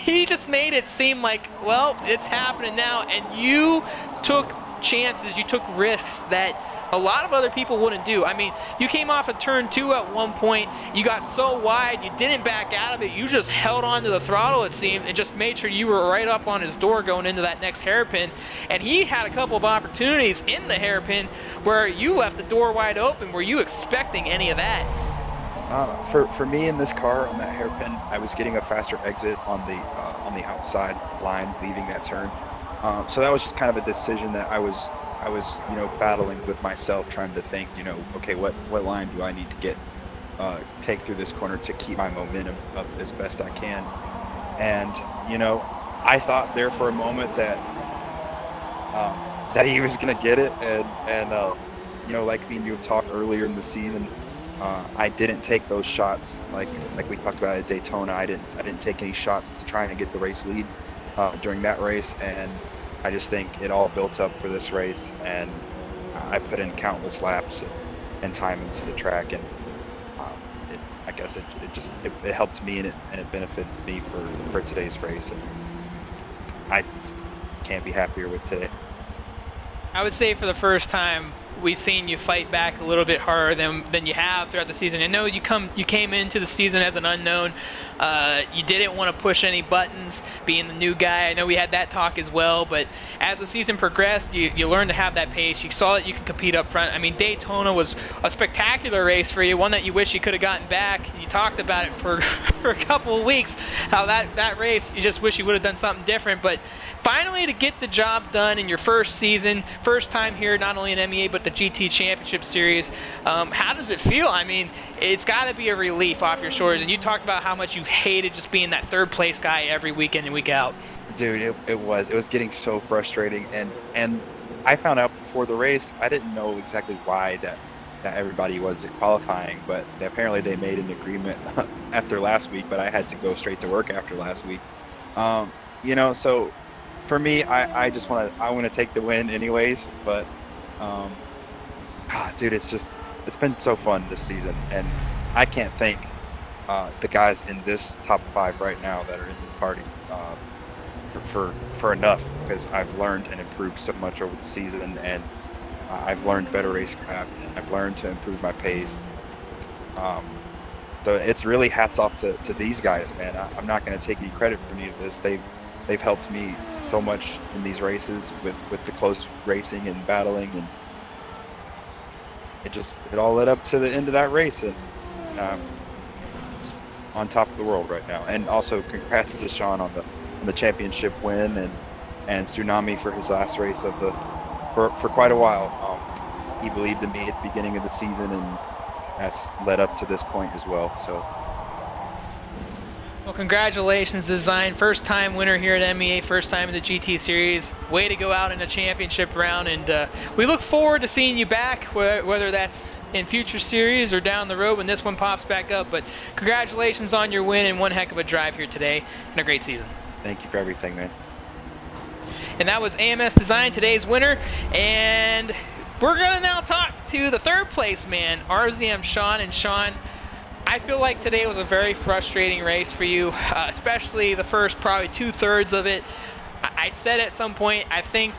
he just made it seem like, well, it's happening now, and you took chances, you took risks that a lot of other people wouldn't do. I mean, you came off of turn 2 at one point, you got so wide, you didn't back out of it, you just held on to the throttle, it seemed, and just made sure you were right up on his door going into that next hairpin. And he had a couple of opportunities in the hairpin where you left the door wide open. Were you expecting any of that? For me in this car on that hairpin, I was getting a faster exit on the outside line, leaving that turn. So that was just kind of a decision that I was you know, battling with myself, trying to think, you know, okay, what line do I need to take through this corner to keep my momentum up as best I can. And you know, I thought there for a moment that he was gonna get it, and you know, like me and you have talked earlier in the season, I didn't take those shots like we talked about at Daytona. I didn't take any shots to try and get the race lead during that race, and I just think it all built up for this race, and I put in countless laps and time into the track, and I guess it helped me, and it benefited me for today's race, and I just can't be happier with today. I would say for the first time, we've seen you fight back a little bit harder than you have throughout the season. I know you came into the season as an unknown. You didn't want to push any buttons, being the new guy. I know we had that talk as well, but as the season progressed, you learned to have that pace. You saw that you could compete up front. I mean, Daytona was a spectacular race for you, one that you wish you could have gotten back. You talked about it for a couple of weeks, how that race, you just wish you would have done something different, but finally to get the job done in your first season, first time here, not only in MEA, but the GT Championship Series. How does it feel? I mean, it's got to be a relief off your shoulders. And you talked about how much you hated just being that third place guy every weekend and week out. Dude, it was getting so frustrating. And I found out before the race, I didn't know exactly why that everybody was qualifying, but apparently they made an agreement after last week, but I had to go straight to work after last week. So for me, I want to take the win anyways, but dude, it's been so fun this season, and I can't thank the guys in this top 5 right now that are in the party for enough, because I've learned and improved so much over the season, and I've learned better racecraft, and I've learned to improve my pace. So it's really hats off to these guys, man. I'm not going to take any credit for any of this. They've helped me so much in these races with the close racing and battling, and it all led up to the end of that race, and it's on top of the world right now. And also congrats to Sean on the championship win, and Tsunami for his last race for quite a while. He believed in me at the beginning of the season, and that's led up to this point as well. So. Well, congratulations, Design. First time winner here at MEA, first time in the GT Series. Way to go out in a championship round, and we look forward to seeing you back, whether that's in future series or down the road when this one pops back up. But congratulations on your win, and one heck of a drive here today, and a great season. Thank you for everything, man. And that was AMS Design, today's winner, and we're going to now talk to the third place man, RZM Sean. And Sean, I feel like today was a very frustrating race for you, especially the first probably 2/3 of it. I said at some point, I think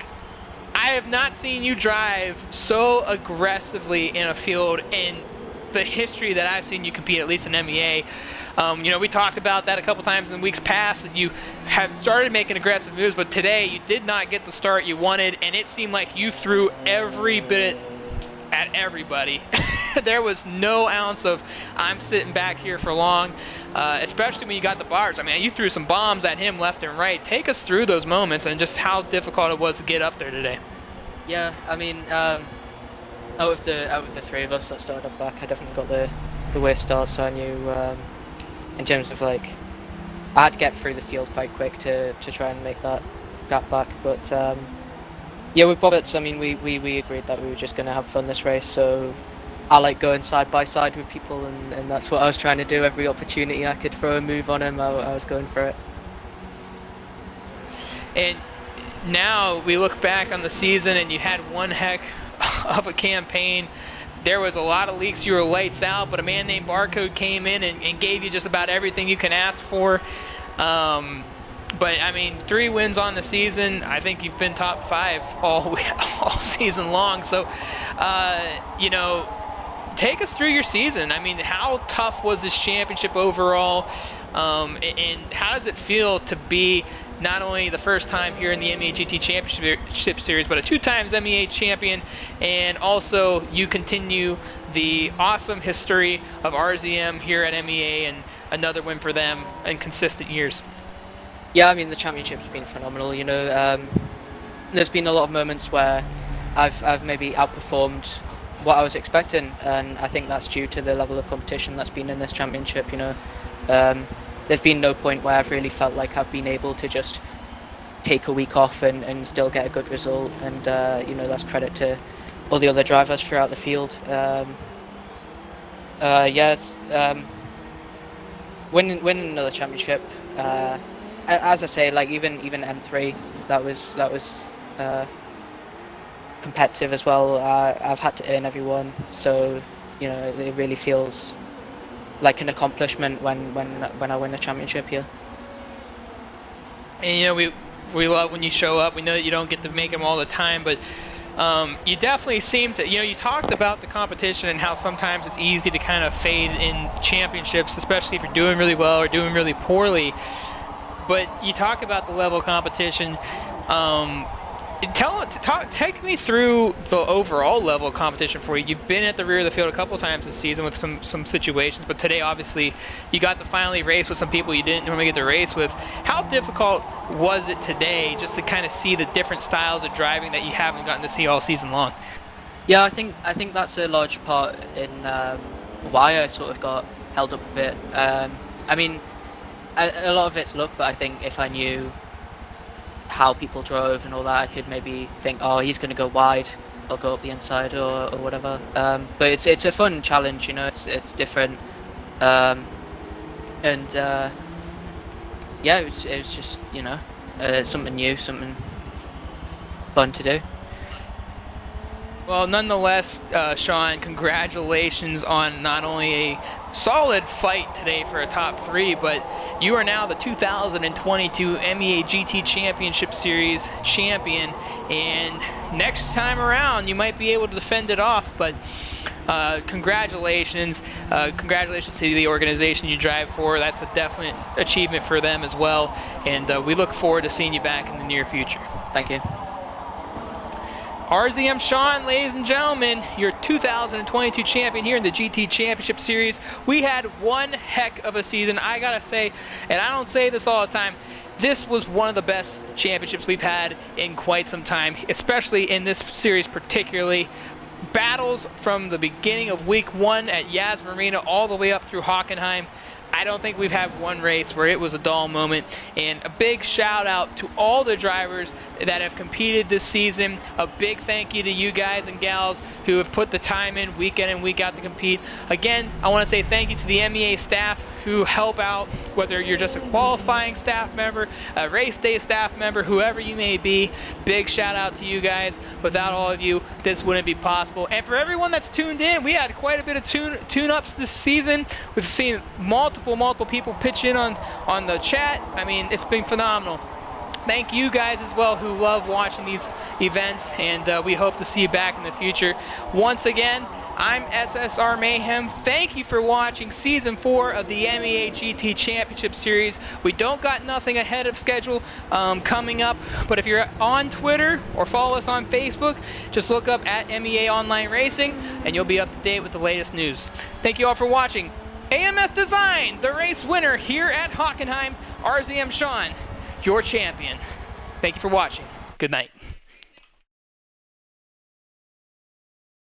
I have not seen you drive so aggressively in a field in the history that I've seen you compete, at least in MEA. We talked about that a couple times in the weeks past, that you have started making aggressive moves, but today you did not get the start you wanted, and it seemed like you threw every bit at everybody. There was no ounce of I'm sitting back here for long, especially when you got the bars. I mean, you threw some bombs at him left and right. Take us through those moments and just how difficult it was to get up there today. Yeah, I mean, out of the 3 of us that started up back, I definitely got the worst start. So I knew, in terms of I had to get through the field quite quick to try and make that gap back. But yeah, with Bobbits, I mean, we agreed that we were just going to have fun this race. So I like going side by side with people, and that's what I was trying to do. Every opportunity I could throw a move on him, I was going for it. And now we look back on the season, and you had one heck of a campaign. There was a lot of leaks, you were lights out, but a man named Barcode came in and gave you just about everything you can ask for. But I mean, 3 wins on the season. I think you've been top 5 all season long. So, take us through your season. I mean, how tough was this championship overall? And how does it feel to be not only the first time here in the MEA GT Championship Series, but a 2 times MEA champion, and also you continue the awesome history of RZM here at MEA, and another win for them in consistent years? Yeah, I mean, the championship's been phenomenal. There's been a lot of moments where I've maybe outperformed what I was expecting, and I think that's due to the level of competition that's been in this championship. There's been no point where I've really felt like I've been able to just take a week off and still get a good result, and that's credit to all the other drivers throughout the field. Yes. Winning another championship. As I say, like even M3, that was competitive as well. I've had to earn every one, so you know it really feels like an accomplishment when I win a championship here. And you know, we love when you show up. We know that you don't get to make them all the time, but you definitely seem to, you know, you talked about the competition and how sometimes it's easy to kind of fade in championships, especially if you're doing really well or doing really poorly. But you talk about the level of competition. Take me through the overall level of competition for you. You've been at the rear of the field a couple times this season with some situations, but today obviously you got to finally race with some people you didn't normally get to race with. How difficult was it today just to kind of see the different styles of driving that you haven't gotten to see all season long? Yeah, I think that's a large part in why I sort of got held up a bit. I mean, a lot of it's luck, but I think if I knew how people drove and all that, I could maybe think, oh, he's going to go wide, I'll go up the inside or whatever. But it's a fun challenge, you know. It's different, and yeah, it was just, you know, something new, something fun to do. Well, nonetheless, Sean, congratulations on not only a solid fight today for a top 3, but you are now the 2022 MEA GT Championship Series champion, and next time around you might be able to defend it off, but congratulations. Congratulations to the organization you drive for. That's a definite achievement for them as well, and we look forward to seeing you back in the near future. Thank you. RZM Sean, ladies and gentlemen, your 2022 champion here in the GT Championship Series. We had one heck of a season, I gotta say, and I don't say this all the time, this was one of the best championships we've had in quite some time, especially in this series particularly. Battles from the beginning of week 1 at Yas Marina all the way up through Hockenheim. I don't think we've had one race where it was a dull moment, and a big shout out to all the drivers that have competed this season. A big thank you to you guys and gals who have put the time in week in and week out to compete. Again, I want to say thank you to the MEA staff who help out, whether you're just a qualifying staff member, a race day staff member, whoever you may be. Big shout out to you guys. Without all of you, this wouldn't be possible. And for everyone that's tuned in, we had quite a bit of tune-ups this season. We've seen multiple people pitch in on the chat. I mean, it's been phenomenal. Thank you guys as well who love watching these events, and we hope to see you back in the future. Once again, I'm SSR Mayhem. Thank you for watching Season 4 of the MEA GT Championship Series. We don't got nothing ahead of schedule coming up, but if you're on Twitter or follow us on Facebook, just look up at MEA Online Racing, and you'll be up to date with the latest news. Thank you all for watching. AMS Design, the race winner here at Hockenheim, RZM Sean, your champion. Thank you for watching. Good night.